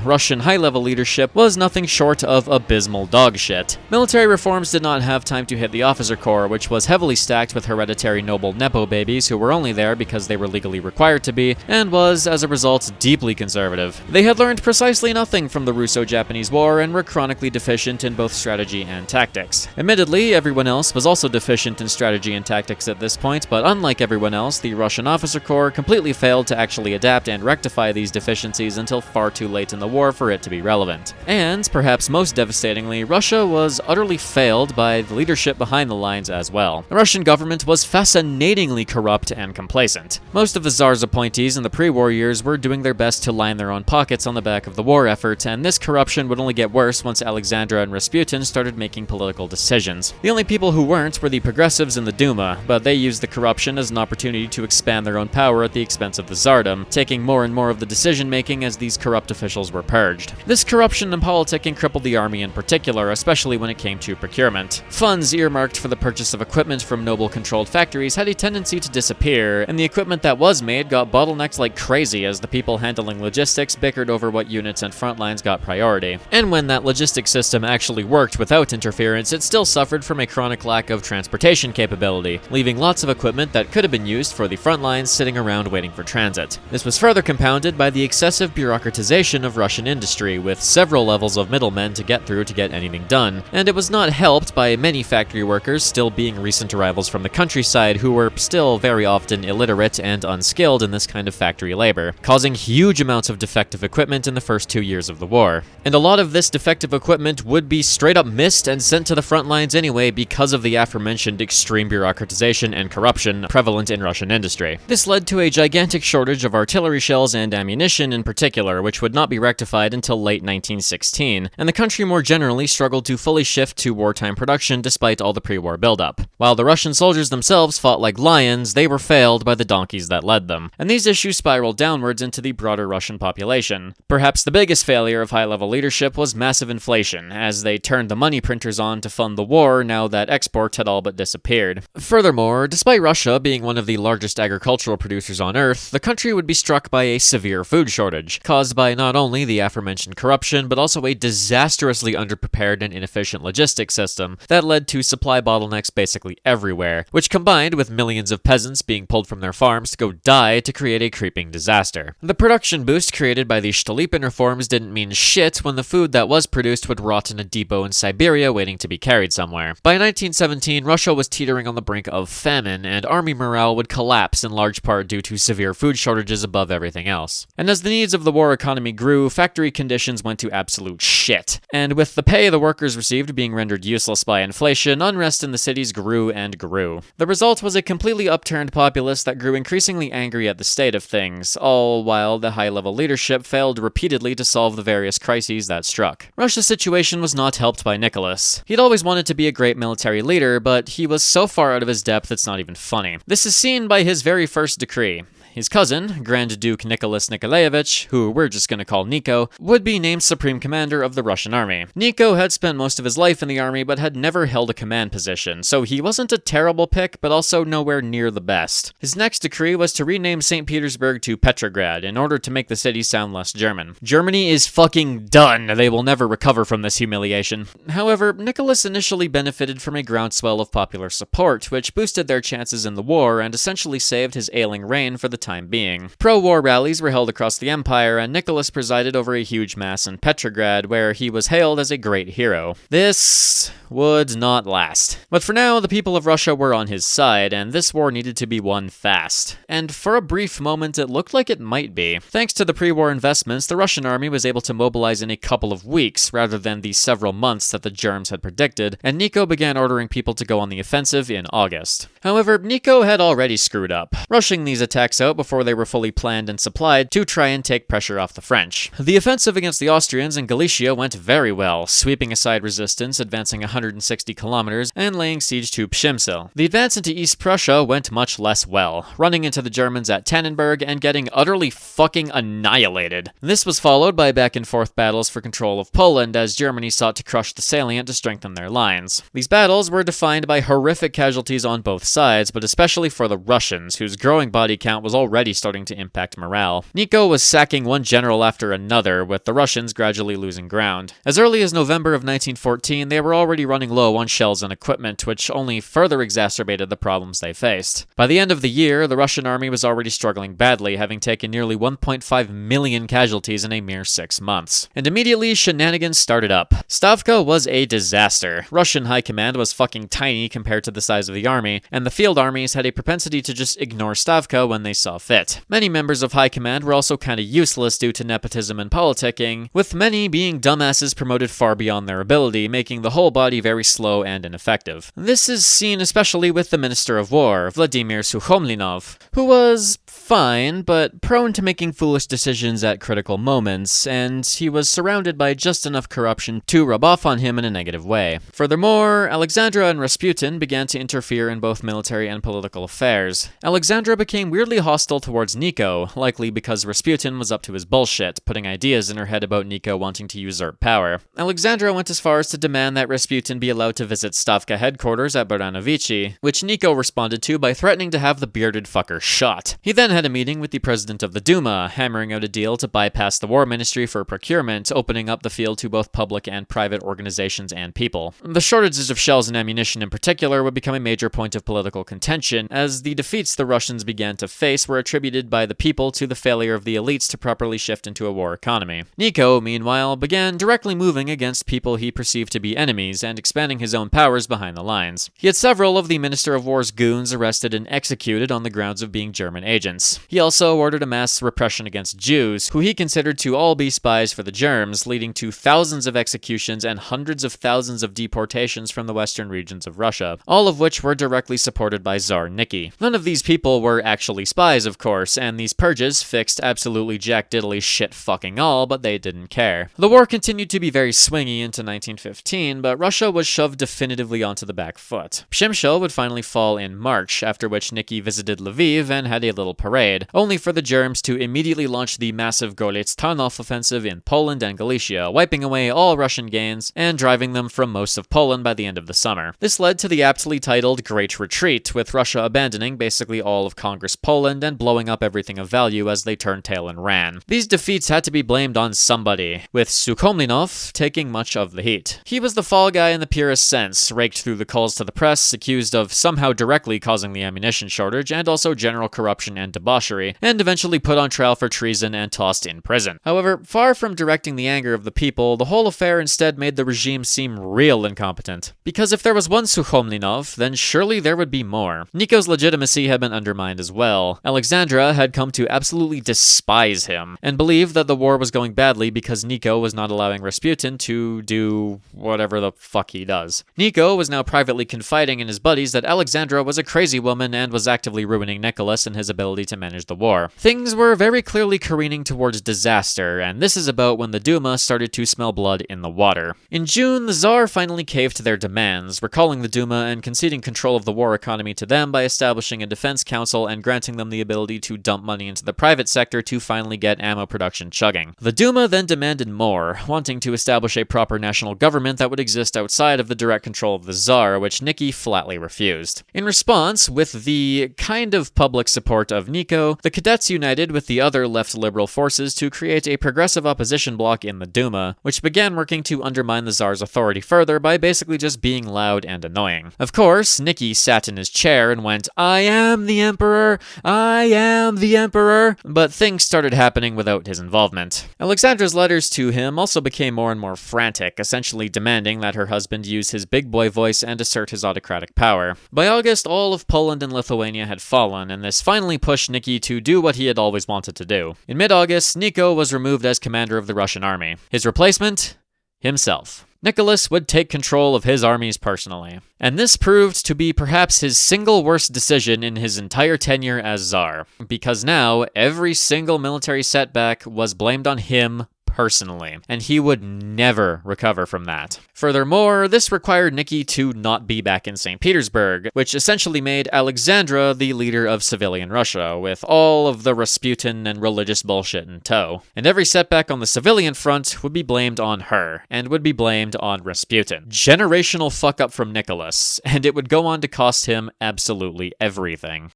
Russian high-level leadership was nothing short of abysmal dogshit. Military reforms did not have time to hit the officer corps, which was heavily stacked with hereditary noble Nepo babies who were only there because they were legally required to be, and was, as a result, deeply conservative. They had learned precisely nothing from the Russo-Japanese War and were chronically deficient in both strategy and tactics. Admittedly, everyone else was also deficient in strategy and tactics at this point, but unlike everyone else, the Russian officer corps completely failed to actually adapt and rectify these deficiencies until far too late in the war for it to be relevant. And, perhaps most devastatingly, Russia was utterly failed by the leadership behind the lines as well. The Russian government was fascinatingly corrupt and complacent. Most of the Tsar's appointees in the pre-war years were doing their best to line their own pockets on the back of the war effort, and this corruption would only get worse once Alexandra and Rasputin started making political decisions. The only people who weren't were the progressives in the Duma, but they used the corruption as an opportunity to expand their own power at the expense of the Tsardom, taking more and more of the decision-making as these corrupt officials were purged. This corruption and politicking crippled the army in particular, especially when it came to procurement. Funds earmarked for the purchase of equipment from noble-controlled factories had a tendency to disappear, and the equipment that was made got bottlenecked like crazy as the people handling logistics bickered over what units and front lines got priority. And when that logistics system actually worked without interference, it still suffered from a chronic lack of transportation capability, leaving lots of equipment that could have been used for the front lines sitting around waiting for transit. This was further compounded by the excessive bureaucratization of Russian industry, with several levels of middlemen to get through to get anything done, and it was not helped by many factory workers still being recent arrivals from the countryside who were still still very often illiterate and unskilled in this kind of factory labor, causing huge amounts of defective equipment in the first 2 years of the war. And a lot of this defective equipment would be straight up missed and sent to the front lines anyway because of the aforementioned extreme bureaucratization and corruption prevalent in Russian industry. This led to a gigantic shortage of artillery shells and ammunition in particular, which would not be rectified until late 1916, and the country more generally struggled to fully shift to wartime production despite all the pre-war buildup. While the Russian soldiers themselves fought like lions, they were failed by the donkeys that led them, and these issues spiraled downwards into the broader Russian population. Perhaps the biggest failure of high-level leadership was massive inflation, as they turned the money printers on to fund the war now that exports had all but disappeared. Furthermore, despite Russia being one of the largest agricultural producers on Earth, the country would be struck by a severe food shortage, caused by not only the aforementioned corruption, but also a disastrously underprepared and inefficient logistics system that led to supply bottlenecks basically everywhere, which combined with millions of peasants being pulled from their farms to go die to create a creeping disaster. The production boost created by the Stolypin reforms didn't mean shit when the food that was produced would rot in a depot in Siberia waiting to be carried somewhere. By 1917, Russia was teetering on the brink of famine, and army morale would collapse in large part due to severe food shortages above everything else. And as the needs of the war economy grew, factory conditions went to absolute shit. And with the pay the workers received being rendered useless by inflation, unrest in the cities grew and grew. The result was a completely upturned populace that grew increasingly angry at the state of things, all while the high-level leadership failed repeatedly to solve the various crises that struck. Russia's situation was not helped by Nicholas. He'd always wanted to be a great military leader, but he was so far out of his depth it's not even funny. This is seen by his very first decree. His cousin, Grand Duke Nicholas Nikolaevich, who we're just gonna call Nico, would be named Supreme Commander of the Russian Army. Nico had spent most of his life in the army but had never held a command position, so he wasn't a terrible pick but also nowhere near the best. His next decree was to rename St. Petersburg to Petrograd in order to make the city sound less German. Germany is fucking done. They will never recover from this humiliation. However, Nicholas initially benefited from a groundswell of popular support, which boosted their chances in the war and essentially saved his ailing reign for the time being. Pro-war rallies were held across the empire, and Nicholas presided over a huge mass in Petrograd, where he was hailed as a great hero. This would not last. But for now, the people of Russia were on his side, and this war needed to be won fast. And for a brief moment, it looked like it might be. Thanks to the pre-war investments, the Russian army was able to mobilize in a couple of weeks, rather than the several months that the germs had predicted, and Nico began ordering people to go on the offensive in August. However, Nico had already screwed up, rushing these attacks out before they were fully planned and supplied to try and take pressure off the French. The offensive against the Austrians in Galicia went very well, sweeping aside resistance, advancing 160 kilometers, and laying siege to Przemysl. The advance into East Prussia went much less well, running into the Germans at Tannenberg and getting utterly fucking annihilated. This was followed by back-and-forth battles for control of Poland as Germany sought to crush the salient to strengthen their lines. These battles were defined by horrific casualties on both sides, but especially for the Russians, whose growing body count was already starting to impact morale. Nico was sacking one general after another, with the Russians gradually losing ground. As early as November of 1914, they were already running low on shells and equipment, which only further exacerbated the problems they faced. By the end of the year, the Russian army was already struggling badly, having taken nearly 1.5 million casualties in a mere 6 months. And immediately, shenanigans started up. Stavka was a disaster. Russian high command was fucking tiny compared to the size of the army, and the field armies had a propensity to just ignore Stavka when they saw fit. Many members of high command were also kinda useless due to nepotism and politicking, with many being dumbasses promoted far beyond their ability, making the whole body very slow and ineffective. This is seen especially with the Minister of War, Vladimir Sukhomlinov, who was fine, but prone to making foolish decisions at critical moments, and he was surrounded by just enough corruption to rub off on him in a negative way. Furthermore, Alexandra and Rasputin began to interfere in both military and political affairs. Alexandra became weirdly hostile towards Nico, likely because Rasputin was up to his bullshit, putting ideas in her head about Nico wanting to usurp power. Alexandra went as far as to demand that Rasputin be allowed to visit Stavka headquarters at Baranovichi, which Nico responded to by threatening to have the bearded fucker shot. He then had a meeting with the president of the Duma, hammering out a deal to bypass the war ministry for procurement, opening up the field to both public and private organizations and people. The shortages of shells and ammunition in particular would become a major point of political contention, as the defeats the Russians began to face case were attributed by the people to the failure of the elites to properly shift into a war economy. Nico, meanwhile, began directly moving against people he perceived to be enemies and expanding his own powers behind the lines. He had several of the Minister of War's goons arrested and executed on the grounds of being German agents. He also ordered a mass repression against Jews, who he considered to all be spies for the Germs, leading to thousands of executions and hundreds of thousands of deportations from the western regions of Russia, all of which were directly supported by Tsar Nicky. None of these people were actually spies, of course, and these purges fixed absolutely jack diddly shit fucking all, but they didn't care. The war continued to be very swingy into 1915, but Russia was shoved definitively onto the back foot. Przemysl would finally fall in March, after which Nicky visited Lviv and had a little parade, only for the Germs to immediately launch the massive Gorlice-Tarnów offensive in Poland and Galicia, wiping away all Russian gains and driving them from most of Poland by the end of the summer. This led to the aptly titled Great Retreat, with Russia abandoning basically all of Congress Poland and blowing up everything of value as they turned tail and ran. These defeats had to be blamed on somebody, with Sukhomlinov taking much of the heat. He was the fall guy in the purest sense, raked through the calls to the press, accused of somehow directly causing the ammunition shortage, and also general corruption and debauchery, and eventually put on trial for treason and tossed in prison. However, far from directing the anger of the people, the whole affair instead made the regime seem real incompetent. Because if there was one Sukhomlinov, then surely there would be more. Nico's legitimacy had been undermined as well. Alexandra had come to absolutely despise him, and believe that the war was going badly because Nico was not allowing Rasputin to do whatever the fuck he does. Nico was now privately confiding in his buddies that Alexandra was a crazy woman and was actively ruining Nicholas and his ability to manage the war. Things were very clearly careening towards disaster, and this is about when the Duma started to smell blood in the water. In June, the Tsar finally caved to their demands, recalling the Duma and conceding control of the war economy to them by establishing a defense council and granting them the ability to dump money into the private sector to finally get ammo production chugging. The Duma then demanded more, wanting to establish a proper national government that would exist outside of the direct control of the Tsar, which Nicky flatly refused. In response, with the kind of public support of Nico, the cadets united with the other left liberal forces to create a progressive opposition bloc in the Duma, which began working to undermine the Tsar's authority further by basically just being loud and annoying. Of course, Nicky sat in his chair and went, "I am the Emperor! I am the Emperor!" But things started happening without his involvement. Alexandra's letters to him also became more and more frantic, essentially demanding that her husband use his big boy voice and assert his autocratic power. By August, all of Poland and Lithuania had fallen, and this finally pushed Nicky to do what he had always wanted to do. In mid-August, Nico was removed as commander of the Russian army. His replacement? Himself. Nicholas would take control of his armies personally. And this proved to be perhaps his single worst decision in his entire tenure as Tsar, because now every single military setback was blamed on him personally, and he would never recover from that. Furthermore, this required Nicky to not be back in St. Petersburg, which essentially made Alexandra the leader of civilian Russia, with all of the Rasputin and religious bullshit in tow. And every setback on the civilian front would be blamed on her, and would be blamed on Rasputin. Generational fuck up from Nicholas, and it would go on to cost him absolutely everything.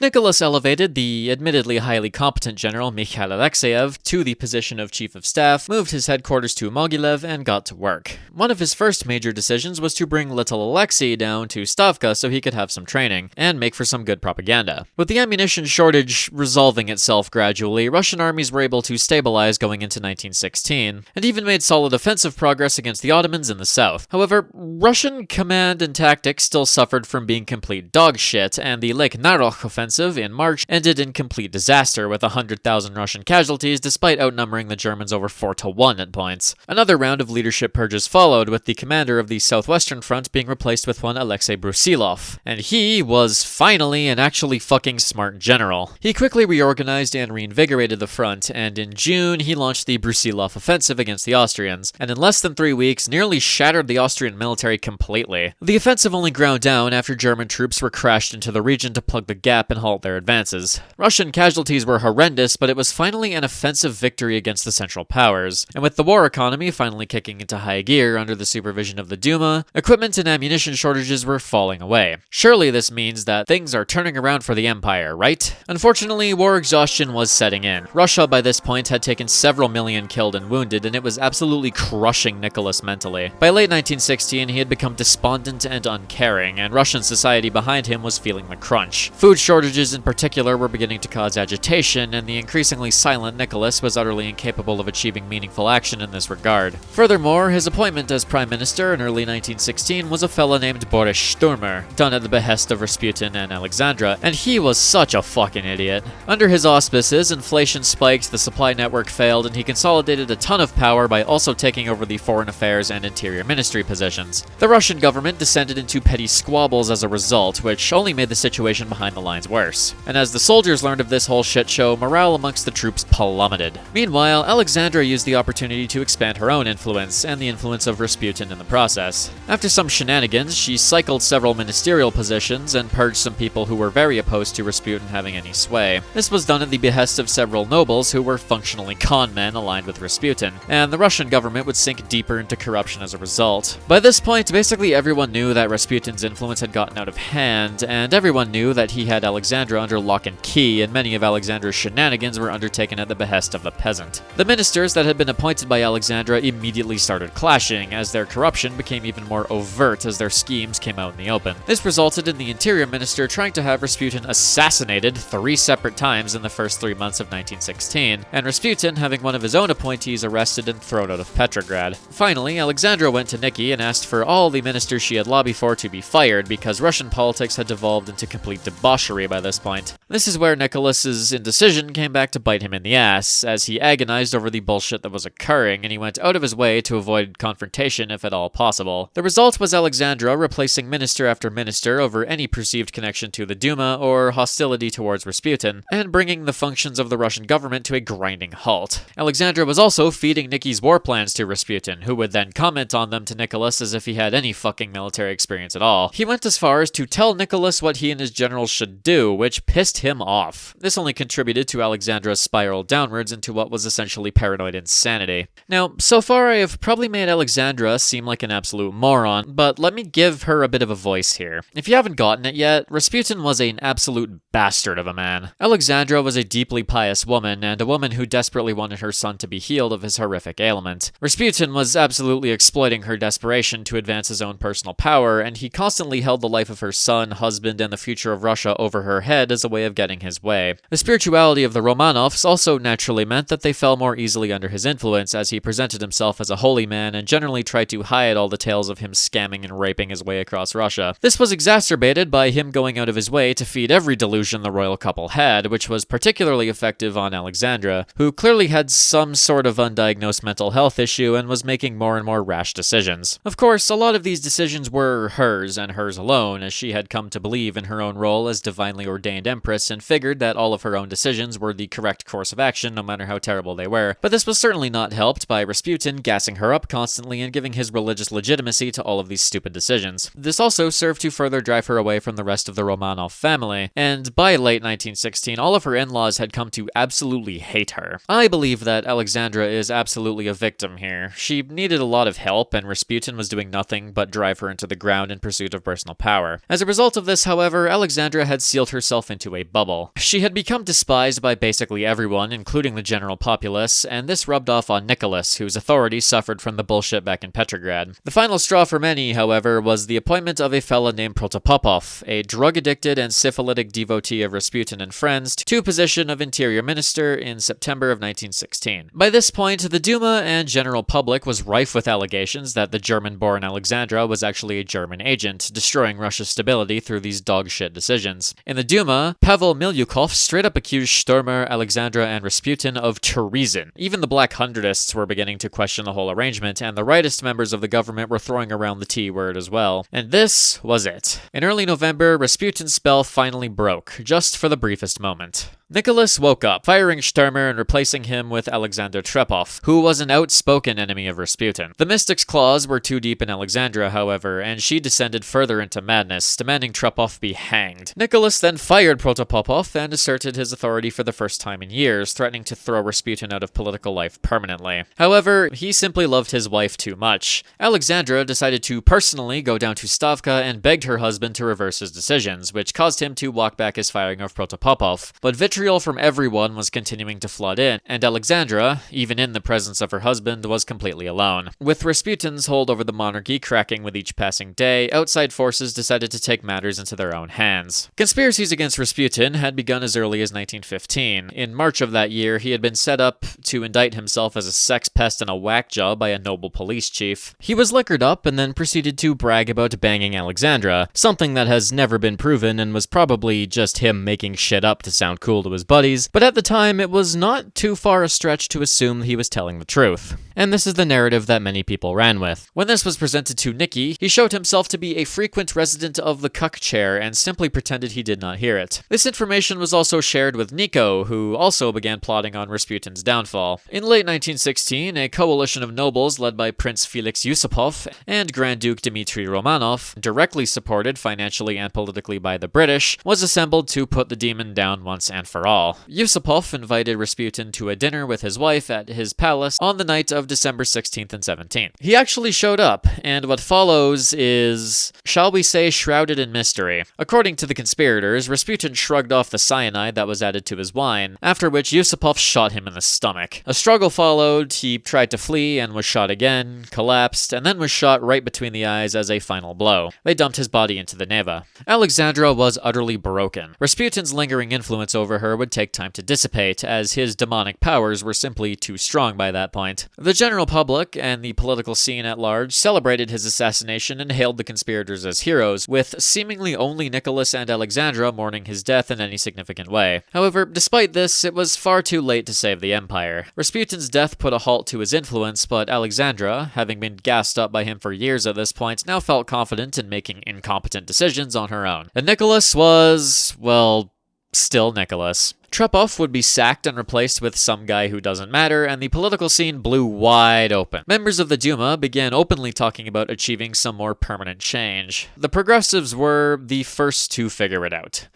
Nicholas elevated the admittedly highly competent general Mikhail Alexeyev to the position of chief of staff, moved his headquarters to Mogilev, and got to work. One of his first major decisions was to bring little Alexei down to Stavka so he could have some training, and make for some good propaganda. With the ammunition shortage resolving itself gradually, Russian armies were able to stabilize going into 1916, and even made solid offensive progress against the Ottomans in the south. However, Russian command and tactics still suffered from being complete dog shit, and the Lake Naroch offensive in March ended in complete disaster with 100,000 Russian casualties despite outnumbering the Germans over 4-1 at points. Another round of leadership purges followed, with the commander of the southwestern front being replaced with one Alexei Brusilov, and he was finally an actually fucking smart general. He quickly reorganized and reinvigorated the front, and in June he launched the Brusilov offensive against the Austrians, and in less than 3 weeks nearly shattered the Austrian military completely. The offensive only ground down after German troops were crashed into the region to plug the gap and halt their advances. Russian casualties were horrendous, but it was finally an offensive victory against the Central Powers, and with the war economy finally kicking into high gear under the supervision of the Duma, equipment and ammunition shortages were falling away. Surely this means that things are turning around for the Empire, right? Unfortunately, war exhaustion was setting in. Russia by this point had taken several million killed and wounded, and it was absolutely crushing Nicholas mentally. By late 1916, he had become despondent and uncaring, and Russian society behind him was feeling the crunch. Food shortages shortages in particular were beginning to cause agitation, and the increasingly silent Nicholas was utterly incapable of achieving meaningful action in this regard. Furthermore, his appointment as prime minister in early 1916 was a fella named Boris Sturmer, done at the behest of Rasputin and Alexandra, and he was such a fucking idiot. Under his auspices, inflation spiked, the supply network failed, and he consolidated a ton of power by also taking over the foreign affairs and interior ministry positions. The Russian government descended into petty squabbles as a result, which only made the situation behind the lines worse. And as the soldiers learned of this whole shit show, morale amongst the troops plummeted. Meanwhile, Alexandra used the opportunity to expand her own influence, and the influence of Rasputin in the process. After some shenanigans, she cycled several ministerial positions and purged some people who were very opposed to Rasputin having any sway. This was done at the behest of several nobles who were functionally con men aligned with Rasputin, and the Russian government would sink deeper into corruption as a result. By this point, basically everyone knew that Rasputin's influence had gotten out of hand, and everyone knew that he had Alexandra under lock and key, and many of Alexandra's shenanigans were undertaken at the behest of the peasant. The ministers that had been appointed by Alexandra immediately started clashing, as their corruption became even more overt as their schemes came out in the open. This resulted in the interior minister trying to have Rasputin assassinated 3 separate times in the first 3 months of 1916, and Rasputin having one of his own appointees arrested and thrown out of Petrograd. Finally, Alexandra went to Nikki and asked for all the ministers she had lobbied for to be fired because Russian politics had devolved into complete debauchery by this point. This is where Nicholas's indecision came back to bite him in the ass, as he agonized over the bullshit that was occurring, and he went out of his way to avoid confrontation if at all possible. The result was Alexandra replacing minister after minister over any perceived connection to the Duma or hostility towards Rasputin, and bringing the functions of the Russian government to a grinding halt. Alexandra was also feeding Nikki's war plans to Rasputin, who would then comment on them to Nicholas as if he had any fucking military experience at all. He went as far as to tell Nicholas what he and his generals should do, which pissed him off. This only contributed to Alexandra's spiral downwards into what was essentially paranoid insanity. Now, so far I have probably made Alexandra seem like an absolute moron, but let me give her a bit of a voice here. If you haven't gotten it yet, Rasputin was an absolute bastard of a man. Alexandra was a deeply pious woman, and a woman who desperately wanted her son to be healed of his horrific ailment. Rasputin was absolutely exploiting her desperation to advance his own personal power, and he constantly held the life of her son, husband, and the future of Russia over her head as a way of getting his way. The spirituality of the Romanovs also naturally meant that they fell more easily under his influence, as he presented himself as a holy man and generally tried to hide all the tales of him scamming and raping his way across Russia. This was exacerbated by him going out of his way to feed every delusion the royal couple had, which was particularly effective on Alexandra, who clearly had some sort of undiagnosed mental health issue and was making more and more rash decisions. Of course, a lot of these decisions were hers and hers alone, as she had come to believe in her own role as divinely ordained empress and figured that all of her own decisions were the correct course of action no matter how terrible they were. But this was certainly not helped by Rasputin gassing her up constantly and giving his religious legitimacy to all of these stupid decisions. This also served to further drive her away from the rest of the Romanov family, and by late 1916, all of her in-laws had come to absolutely hate her. I believe that Alexandra is absolutely a victim here. She needed a lot of help, and Rasputin was doing nothing but drive her into the ground in pursuit of personal power. As a result of this, however, Alexandra had sealed herself into a bubble. She had become despised by basically everyone, including the general populace, and this rubbed off on Nicholas, whose authority suffered from the bullshit back in Petrograd. The final straw for many, however, was the appointment of a fella named Protopopov, a drug-addicted and syphilitic devotee of Rasputin and friends, to a position of interior minister in September of 1916. By this point, the Duma and general public was rife with allegations that the German-born Alexandra was actually a German agent, destroying Russia's stability through these dog-shit decisions. In the Duma, Pavel Milyukov straight up accused Sturmer, Alexandra, and Rasputin of treason. Even the Black Hundredists were beginning to question the whole arrangement, and the rightist members of the government were throwing around the T word as well. And this was it. In early November, Rasputin's spell finally broke, just for the briefest moment. Nicholas woke up, firing Sturmer and replacing him with Alexander Trepov, who was an outspoken enemy of Rasputin. The mystic's claws were too deep in Alexandra, however, and she descended further into madness, demanding Trepov be hanged. Nicholas then fired Protopopov and asserted his authority for the first time in years, threatening to throw Rasputin out of political life permanently. However, he simply loved his wife too much. Alexandra decided to personally go down to Stavka and begged her husband to reverse his decisions, which caused him to walk back his firing of Protopopov. But vitriol from everyone was continuing to flood in, and Alexandra, even in the presence of her husband, was completely alone. With Rasputin's hold over the monarchy cracking with each passing day, outside forces decided to take matters into their own hands. Conspiracies against Rasputin Rasputin had begun as early as 1915. In March of that year, he had been set up to indict himself as a sex pest and a whack job by a noble police chief. He was liquored up and then proceeded to brag about banging Alexandra, something that has never been proven and was probably just him making shit up to sound cool to his buddies, but at the time it was not too far a stretch to assume he was telling the truth. And this is the narrative that many people ran with. When this was presented to Nicky, he showed himself to be a frequent resident of the cuck chair and simply pretended he did not hear it. This information was also shared with Nico, who also began plotting on Rasputin's downfall. In late 1916, a coalition of nobles led by Prince Felix Yusupov and Grand Duke Dmitry Romanov, directly supported financially and politically by the British, was assembled to put the demon down once and for all. Yusupov invited Rasputin to a dinner with his wife at his palace on the night of December 16th and 17th. He actually showed up, and what follows is, shall we say, shrouded in mystery. According to the conspirators, Rasputin shrugged off the cyanide that was added to his wine, after which Yusupov shot him in the stomach. A struggle followed, he tried to flee and was shot again, collapsed, and then was shot right between the eyes as a final blow. They dumped his body into the Neva. Alexandra was utterly broken. Rasputin's lingering influence over her would take time to dissipate, as his demonic powers were simply too strong by that point. The general public and the political scene at large celebrated his assassination and hailed the conspirators as heroes, with seemingly only Nicholas and Alexandra mourning his death in any significant way. However, despite this, it was far too late to save the empire. Rasputin's death put a halt to his influence, but Alexandra, having been gassed up by him for years at this point, now felt confident in making incompetent decisions on her own. And Nicholas was, well, still Nicholas. Trepov would be sacked and replaced with some guy who doesn't matter, and the political scene blew wide open. Members of the Duma began openly talking about achieving some more permanent change. The progressives were the first to figure it out.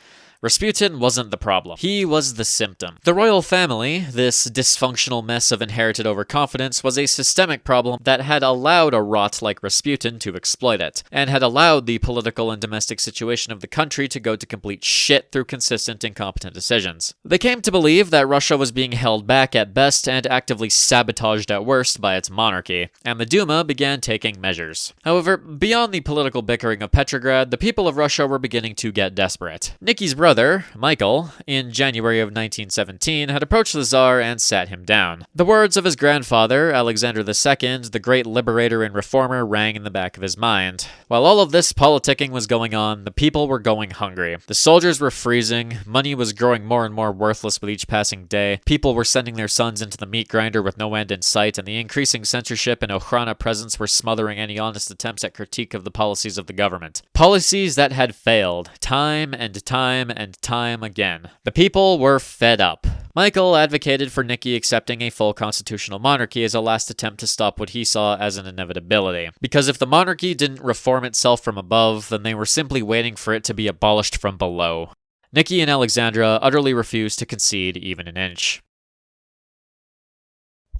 Rasputin wasn't the problem. He was the symptom. The royal family, this dysfunctional mess of inherited overconfidence, was a systemic problem that had allowed a rot like Rasputin to exploit it, and had allowed the political and domestic situation of the country to go to complete shit through consistent incompetent decisions. They came to believe that Russia was being held back at best and actively sabotaged at worst by its monarchy, and the Duma began taking measures. However, beyond the political bickering of Petrograd, the people of Russia were beginning to get desperate. Nicky's brother, Michael, in January of 1917, had approached the Tsar and sat him down. The words of his grandfather, Alexander II, the great liberator and reformer, rang in the back of his mind. While all of this politicking was going on, the people were going hungry. The soldiers were freezing, money was growing more and more worthless with each passing day, people were sending their sons into the meat grinder with no end in sight, and the increasing censorship and Okhrana presence were smothering any honest attempts at critique of the policies of the government. Policies that had failed, time and time again. The people were fed up. Michael advocated for Nicky accepting a full constitutional monarchy as a last attempt to stop what he saw as an inevitability. Because if the monarchy didn't reform itself from above, then they were simply waiting for it to be abolished from below. Nicky and Alexandra utterly refused to concede even an inch.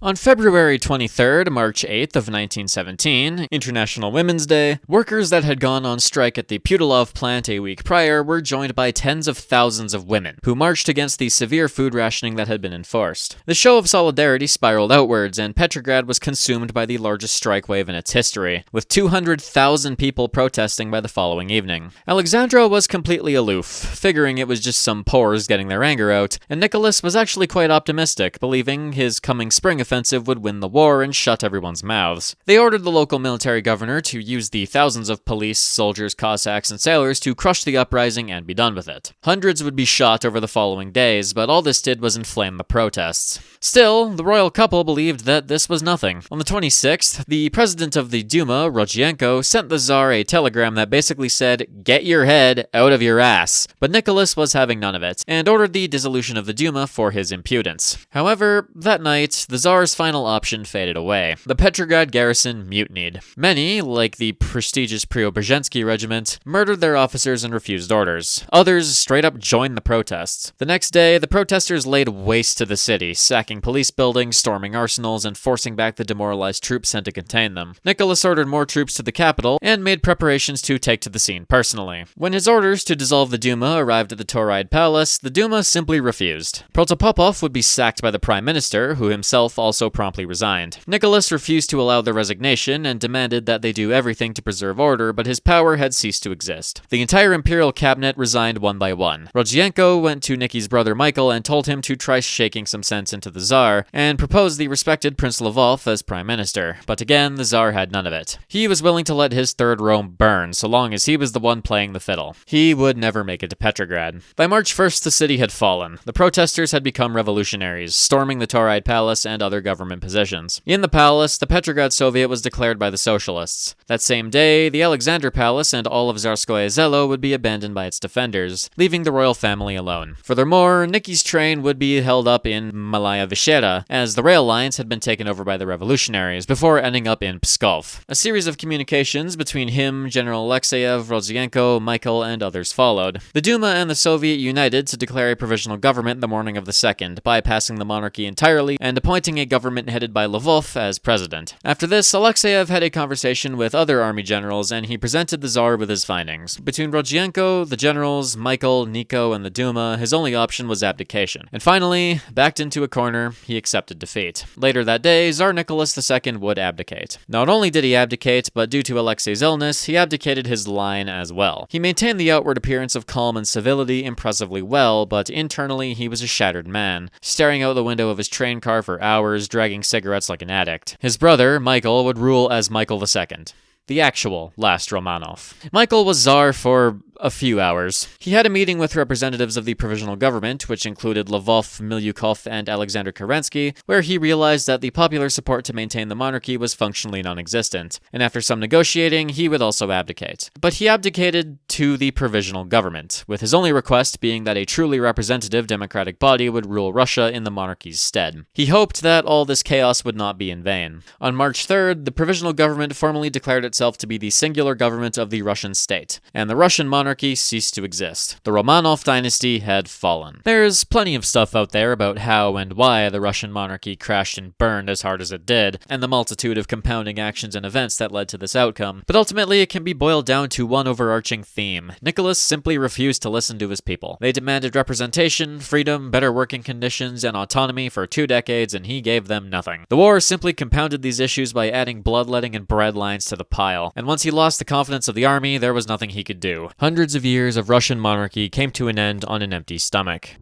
On February 23rd, March 8th of 1917, International Women's Day, workers that had gone on strike at the Putilov plant a week prior were joined by tens of thousands of women, who marched against the severe food rationing that had been enforced. The show of solidarity spiraled outwards, and Petrograd was consumed by the largest strike wave in its history, with 200,000 people protesting by the following evening. Alexandra was completely aloof, figuring it was just some pores getting their anger out, and Nicholas was actually quite optimistic, believing his coming spring offensive would win the war and shut everyone's mouths. They ordered the local military governor to use the thousands of police, soldiers, Cossacks, and sailors to crush the uprising and be done with it. Hundreds would be shot over the following days, but all this did was inflame the protests. Still, the royal couple believed that this was nothing. On the 26th, the president of the Duma, Rodzienko, sent the Tsar a telegram that basically said, "Get your head out of your ass." But Nicholas was having none of it, and ordered the dissolution of the Duma for his impudence. However, that night, the Tsar's final option faded away. The Petrograd garrison mutinied. Many, like the prestigious Preobrazhensky regiment, murdered their officers and refused orders. Others straight up joined the protests. The next day, the protesters laid waste to the city, sacking police buildings, storming arsenals, and forcing back the demoralized troops sent to contain them. Nicholas ordered more troops to the capital and made preparations to take to the scene personally. When his orders to dissolve the Duma arrived at the Tauride Palace, the Duma simply refused. Protopopov would be sacked by the prime minister, who himself also promptly resigned. Nicholas refused to allow their resignation and demanded that they do everything to preserve order, but his power had ceased to exist. The entire imperial cabinet resigned one by one. Rodzienko went to Nicky's brother Michael and told him to try shaking some sense into the Tsar, and proposed the respected Prince Lvov as prime minister. But again, the Tsar had none of it. He was willing to let his third Rome burn, so long as he was the one playing the fiddle. He would never make it to Petrograd. By March 1st, the city had fallen. The protesters had become revolutionaries, storming the Tauride Palace and other government positions. In the palace, the Petrograd Soviet was declared by the socialists. That same day, the Alexander Palace and all of Tsarskoye Selo would be abandoned by its defenders, leaving the royal family alone. Furthermore, Nicky's train would be held up in Malaya Vishera, as the rail lines had been taken over by the revolutionaries, before ending up in Pskov. A series of communications between him, General Alexeyev, Rodzienko, Michael, and others followed. The Duma and the Soviet united to declare a provisional government the morning of the 2nd, bypassing the monarchy entirely and appointing a government headed by Lvov as president. After this, Alexeyev had a conversation with other army generals, and he presented the Tsar with his findings. Between Rodzienko, the generals, Michael, Nico, and the Duma, his only option was abdication. And finally, backed into a corner, he accepted defeat. Later that day, Tsar Nicholas II would abdicate. Not only did he abdicate, but due to Alexei's illness, he abdicated his line as well. He maintained the outward appearance of calm and civility impressively well, but internally he was a shattered man, staring out the window of his train car for hours, dragging cigarettes like an addict. His brother, Michael, would rule as Michael II. The actual last Romanov. Michael was Tsar for a few hours. He had a meeting with representatives of the provisional government, which included Lvov, Milyukov, and Alexander Kerensky, where he realized that the popular support to maintain the monarchy was functionally non-existent, and after some negotiating, he would also abdicate. But he abdicated to the provisional government, with his only request being that a truly representative democratic body would rule Russia in the monarchy's stead. He hoped that all this chaos would not be in vain. On March 3rd, the provisional government formally declared itself to be the singular government of the Russian state, and the Russian monarchy ceased to exist. The Romanov dynasty had fallen. There's plenty of stuff out there about how and why the Russian monarchy crashed and burned as hard as it did, and the multitude of compounding actions and events that led to this outcome, but ultimately it can be boiled down to one overarching theme. Nicholas simply refused to listen to his people. They demanded representation, freedom, better working conditions, and autonomy for 2 decades, and he gave them nothing. The war simply compounded these issues by adding bloodletting and bread lines to the pile, and once he lost the confidence of the army, there was nothing he could do. Hundreds of years of Russian monarchy came to an end on an empty stomach.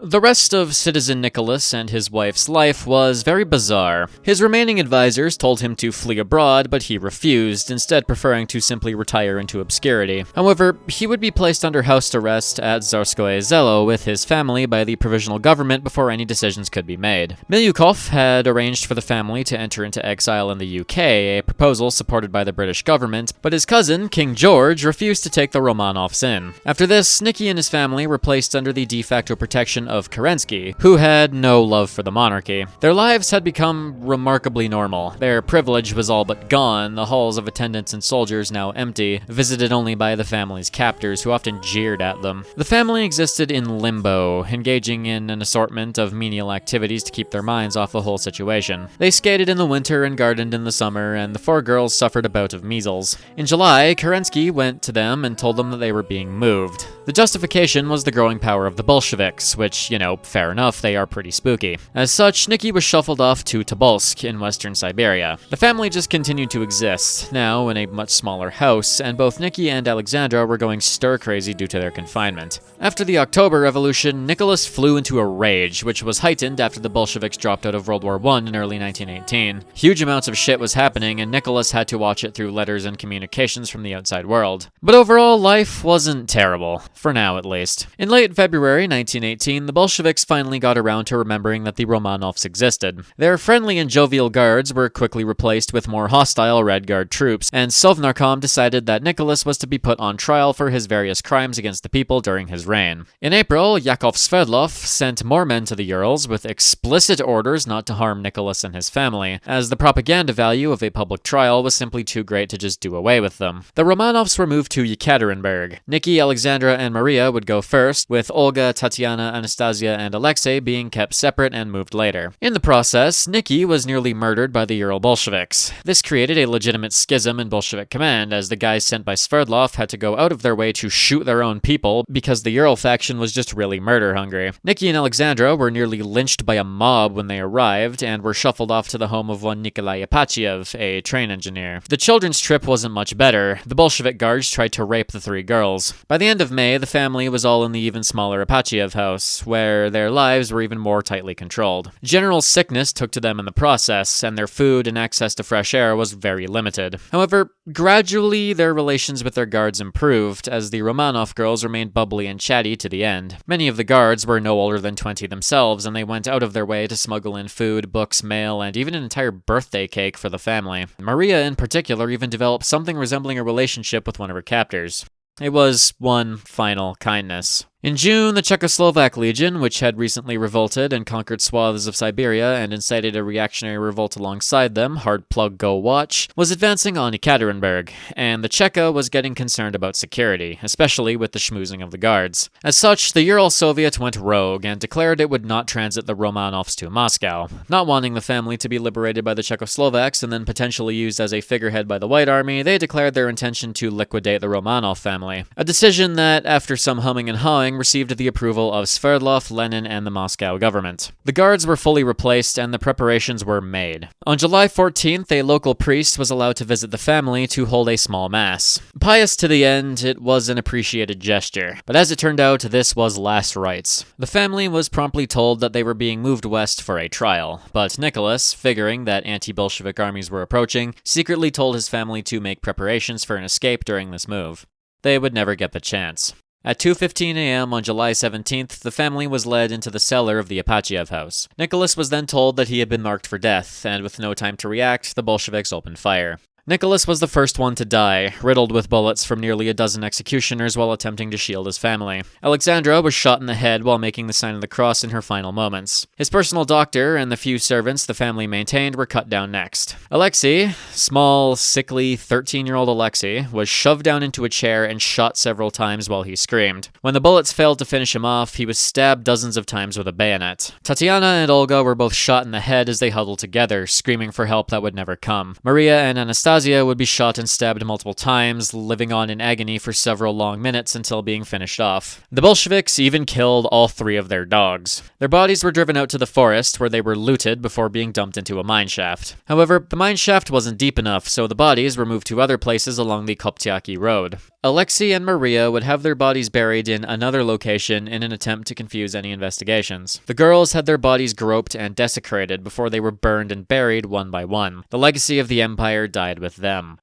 The rest of Citizen Nicholas and his wife's life was very bizarre. His remaining advisors told him to flee abroad, but he refused, instead preferring to simply retire into obscurity. However, he would be placed under house arrest at Tsarskoye Selo with his family by the provisional government before any decisions could be made. Milyukov had arranged for the family to enter into exile in the UK, a proposal supported by the British government, but his cousin, King George, refused to take the Romanovs in. After this, Nicky and his family were placed under the de facto protection of Kerensky, who had no love for the monarchy. Their lives had become remarkably normal. Their privilege was all but gone, the halls of attendants and soldiers now empty, visited only by the family's captors, who often jeered at them. The family existed in limbo, engaging in an assortment of menial activities to keep their minds off the whole situation. They skated in the winter and gardened in the summer, and the 4 girls suffered a bout of measles. In July, Kerensky went to them and told them that they were being moved. The justification was the growing power of the Bolsheviks, which, fair enough, they are pretty spooky. As such, Nicky was shuffled off to Tobolsk in western Siberia. The family just continued to exist, now in a much smaller house, and both Nicky and Alexandra were going stir-crazy due to their confinement. After the October Revolution, Nicholas flew into a rage, which was heightened after the Bolsheviks dropped out of World War I in early 1918. Huge amounts of shit was happening, and Nicholas had to watch it through letters and communications from the outside world. But overall, life wasn't terrible. For now, at least. In late February 1918, the Bolsheviks finally got around to remembering that the Romanovs existed. Their friendly and jovial guards were quickly replaced with more hostile Red Guard troops, and Sovnarkom decided that Nicholas was to be put on trial for his various crimes against the people during his reign. In April, Yakov Sverdlov sent more men to the Urals with explicit orders not to harm Nicholas and his family, as the propaganda value of a public trial was simply too great to just do away with them. The Romanovs were moved to Yekaterinburg. Nicky, Alexandra, and Maria would go first, with Olga, Tatiana, Anastasia, Anastasia and Alexei being kept separate and moved later. In the process, Nikki was nearly murdered by the Ural Bolsheviks. This created a legitimate schism in Bolshevik command, as the guys sent by Sverdlov had to go out of their way to shoot their own people because the Ural faction was just really murder-hungry. Nikki and Alexandra were nearly lynched by a mob when they arrived, and were shuffled off to the home of one Nikolai Apatyev, a train engineer. The children's trip wasn't much better. The Bolshevik guards tried to rape the three girls. By the end of May, the family was all in the even smaller Apatyev house, where their lives were even more tightly controlled. General sickness took to them in the process, and their food and access to fresh air was very limited. However, gradually their relations with their guards improved, as the Romanov girls remained bubbly and chatty to the end. Many of the guards were no older than 20 themselves, and they went out of their way to smuggle in food, books, mail, and even an entire birthday cake for the family. Maria, in particular, even developed something resembling a relationship with one of her captors. It was one final kindness. In June, the Czechoslovak Legion, which had recently revolted and conquered swaths of Siberia and incited a reactionary revolt alongside them, hard plug go watch, was advancing on Ekaterinburg, and the Cheka was getting concerned about security, especially with the schmoozing of the guards. As such, the Ural Soviet went rogue and declared it would not transit the Romanovs to Moscow. Not wanting the family to be liberated by the Czechoslovaks and then potentially used as a figurehead by the White Army, they declared their intention to liquidate the Romanov family. A decision that, after some humming and hawing, received the approval of Sverdlov, Lenin, and the Moscow government. The guards were fully replaced and the preparations were made. On July 14th, a local priest was allowed to visit the family to hold a small mass. Pious to the end, it was an appreciated gesture. But as it turned out, this was last rites. The family was promptly told that they were being moved west for a trial, but Nicholas, figuring that anti-Bolshevik armies were approaching, secretly told his family to make preparations for an escape during this move. They would never get the chance. At 2:15 a.m. on July 17th, the family was led into the cellar of the Apatyev house. Nicholas was then told that he had been marked for death, and with no time to react, the Bolsheviks opened fire. Nicholas was the first one to die, riddled with bullets from nearly a dozen executioners while attempting to shield his family. Alexandra was shot in the head while making the sign of the cross in her final moments. His personal doctor and the few servants the family maintained were cut down next. Alexei, small, sickly 13-year-old Alexei, was shoved down into a chair and shot several times while he screamed. When the bullets failed to finish him off, he was stabbed dozens of times with a bayonet. Tatiana and Olga were both shot in the head as they huddled together, screaming for help that would never come. Maria and Anastasia would be shot and stabbed multiple times, living on in agony for several long minutes until being finished off. The Bolsheviks even killed all three of their dogs. Their bodies were driven out to the forest, where they were looted before being dumped into a mine shaft. However, the mine shaft wasn't deep enough, so the bodies were moved to other places along the Koptyaki road. Alexei and Maria would have their bodies buried in another location in an attempt to confuse any investigations. The girls had their bodies groped and desecrated before they were burned and buried one by one. The legacy of the empire died with them.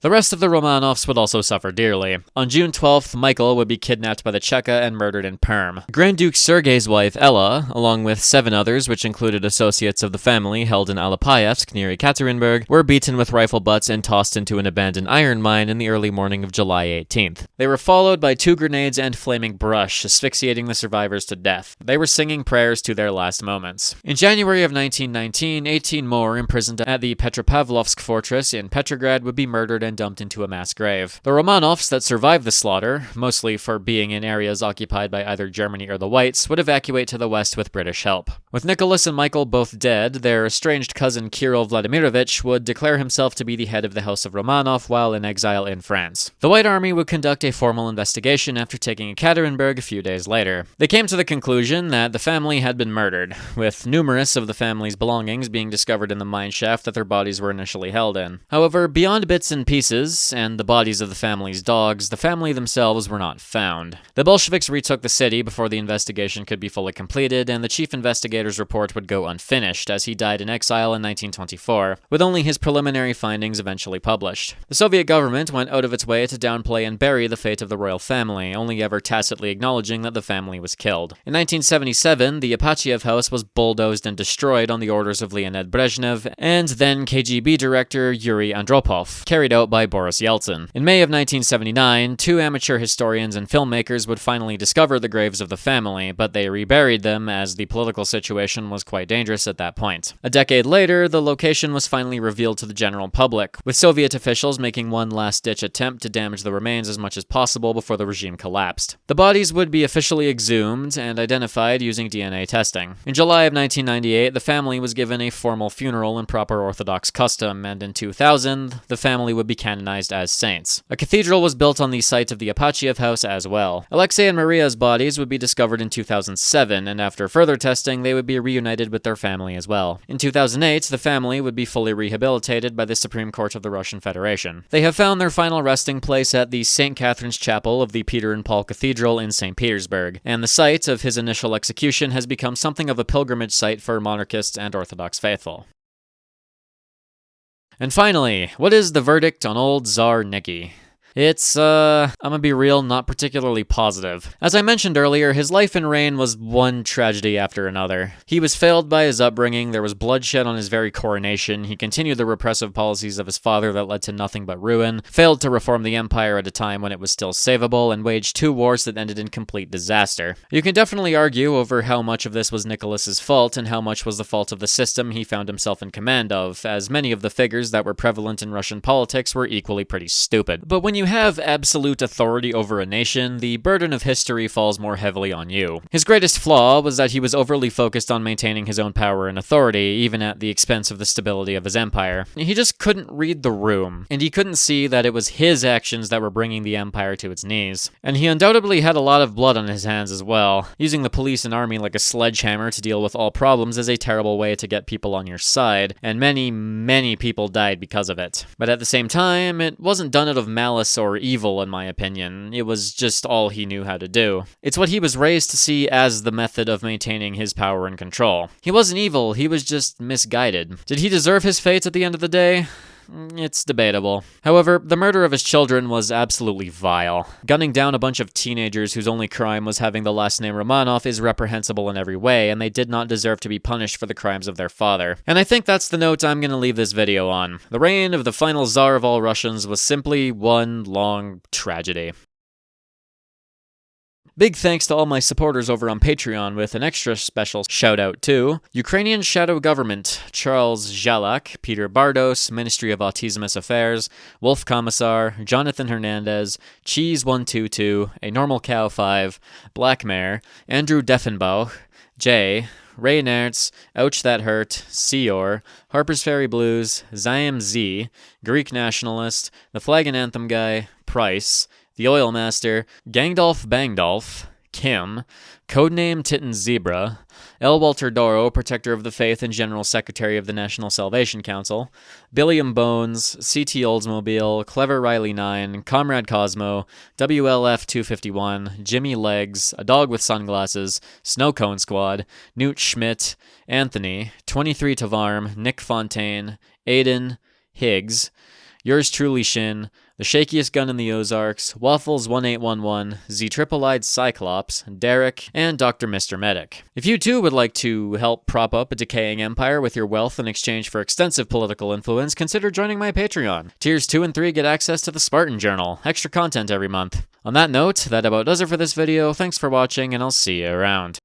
The rest of the Romanovs would also suffer dearly. On June 12th, Michael would be kidnapped by the Cheka and murdered in Perm. Grand Duke Sergei's wife, Ella, along with 7 others, which included associates of the family held in Alapayevsk near Ekaterinburg, were beaten with rifle butts and tossed into an abandoned iron mine in the early morning of July 18th. They were followed by 2 grenades and flaming brush, asphyxiating the survivors to death. They were singing prayers to their last moments. In January of 1919, 18 more imprisoned at the Petropavlovsk fortress in Petrograd would be murdered and dumped into a mass grave. The Romanovs that survived the slaughter, mostly for being in areas occupied by either Germany or the Whites, would evacuate to the west with British help. With Nicholas and Michael both dead, their estranged cousin Kirill Vladimirovich would declare himself to be the head of the House of Romanov while in exile in France. The White Army would conduct a formal investigation after taking Ekaterinburg a few days later. They came to the conclusion that the family had been murdered, with numerous of the family's belongings being discovered in the mine shaft that their bodies were initially held in. However, beyond bits and pieces and the bodies of the family's dogs, the family themselves were not found. The Bolsheviks retook the city before the investigation could be fully completed, and the chief investigator's report would go unfinished, as he died in exile in 1924, with only his preliminary findings eventually published. The Soviet government went out of its way to downplay and bury the fate of the royal family, only ever tacitly acknowledging that the family was killed. In 1977, the Apatyev house was bulldozed and destroyed on the orders of Leonid Brezhnev and then KGB director Yuri Andropov, carried out out by Boris Yeltsin. In May of 1979, two amateur historians and filmmakers would finally discover the graves of the family, but they reburied them as the political situation was quite dangerous at that point. A decade later, the location was finally revealed to the general public, with Soviet officials making one last-ditch attempt to damage the remains as much as possible before the regime collapsed. The bodies would be officially exhumed and identified using DNA testing. In July of 1998, the family was given a formal funeral in proper Orthodox custom, and in 2000, the family would be canonized as saints. A cathedral was built on the site of the Apachiev house as well. Alexei and Maria's bodies would be discovered in 2007, and after further testing, they would be reunited with their family as well. In 2008, the family would be fully rehabilitated by the Supreme Court of the Russian Federation. They have found their final resting place at the St. Catherine's Chapel of the Peter and Paul Cathedral in St. Petersburg, and the site of his initial execution has become something of a pilgrimage site for monarchists and Orthodox faithful. And finally, what is the verdict on old Tsar Nicky? It's, I'm gonna be real, not particularly positive. As I mentioned earlier, his life and reign was one tragedy after another. He was failed by his upbringing, there was bloodshed on his very coronation, he continued the repressive policies of his father that led to nothing but ruin, failed to reform the empire at a time when it was still savable, and waged two wars that ended in complete disaster. You can definitely argue over how much of this was Nicholas's fault and how much was the fault of the system he found himself in command of, as many of the figures that were prevalent in Russian politics were equally pretty stupid. But when you have absolute authority over a nation, the burden of history falls more heavily on you. His greatest flaw was that he was overly focused on maintaining his own power and authority, even at the expense of the stability of his empire. He just couldn't read the room, and he couldn't see that it was his actions that were bringing the empire to its knees. And he undoubtedly had a lot of blood on his hands as well. Using the police and army like a sledgehammer to deal with all problems is a terrible way to get people on your side, and many people died because of it. But at the same time, it wasn't done out of malice or evil, in my opinion. It was just all he knew how to do. It's what he was raised to see as the method of maintaining his power and control. He wasn't evil, he was just misguided. Did he deserve his fate at the end of the day? It's debatable. However, the murder of his children was absolutely vile. Gunning down a bunch of teenagers whose only crime was having the last name Romanov is reprehensible in every way, and they did not deserve to be punished for the crimes of their father. And I think that's the note I'm gonna leave this video on. The reign of the final Tsar of all Russians was simply one long tragedy. Big thanks to all my supporters over on Patreon, with an extra special shout out to Ukrainian Shadow Government, Charles Zhalak, Peter Bardos, Ministry of Autismus Affairs, Wolf Commissar, Jonathan Hernandez, Cheese122, A Normal Cow 5, Black Mare, Andrew Deffenbauch, Jay, Ray Nertz, Ouch That Hurt, Seor, Harper's Ferry Blues, Ziam Z, Greek Nationalist, The Flag and Anthem Guy, Price, The Oil Master, Gangdolf Bangdolf, Kim, Codename Titan Zebra, L. Walter Doro, Protector of the Faith and General Secretary of the National Salvation Council, Billiam Bones, C.T. Oldsmobile, Clever Riley 9, Comrade Cosmo, WLF 251, Jimmy Legs, A Dog with Sunglasses, Snow Cone Squad, Newt Schmidt, Anthony, 23 Tavarm, Nick Fontaine, Aiden, Higgs, Yours Truly Shin, The Shakiest Gun in the Ozarks, Waffles 1811, Z Triple-Eyed Cyclops, Derek, and Dr. Mr. Medic. If you too would like to help prop up a decaying empire with your wealth in exchange for extensive political influence, consider joining my Patreon. Tiers 2 and 3 get access to the Spartan Journal, extra content every month. On that note, that about does it for this video. Thanks for watching, and I'll see you around.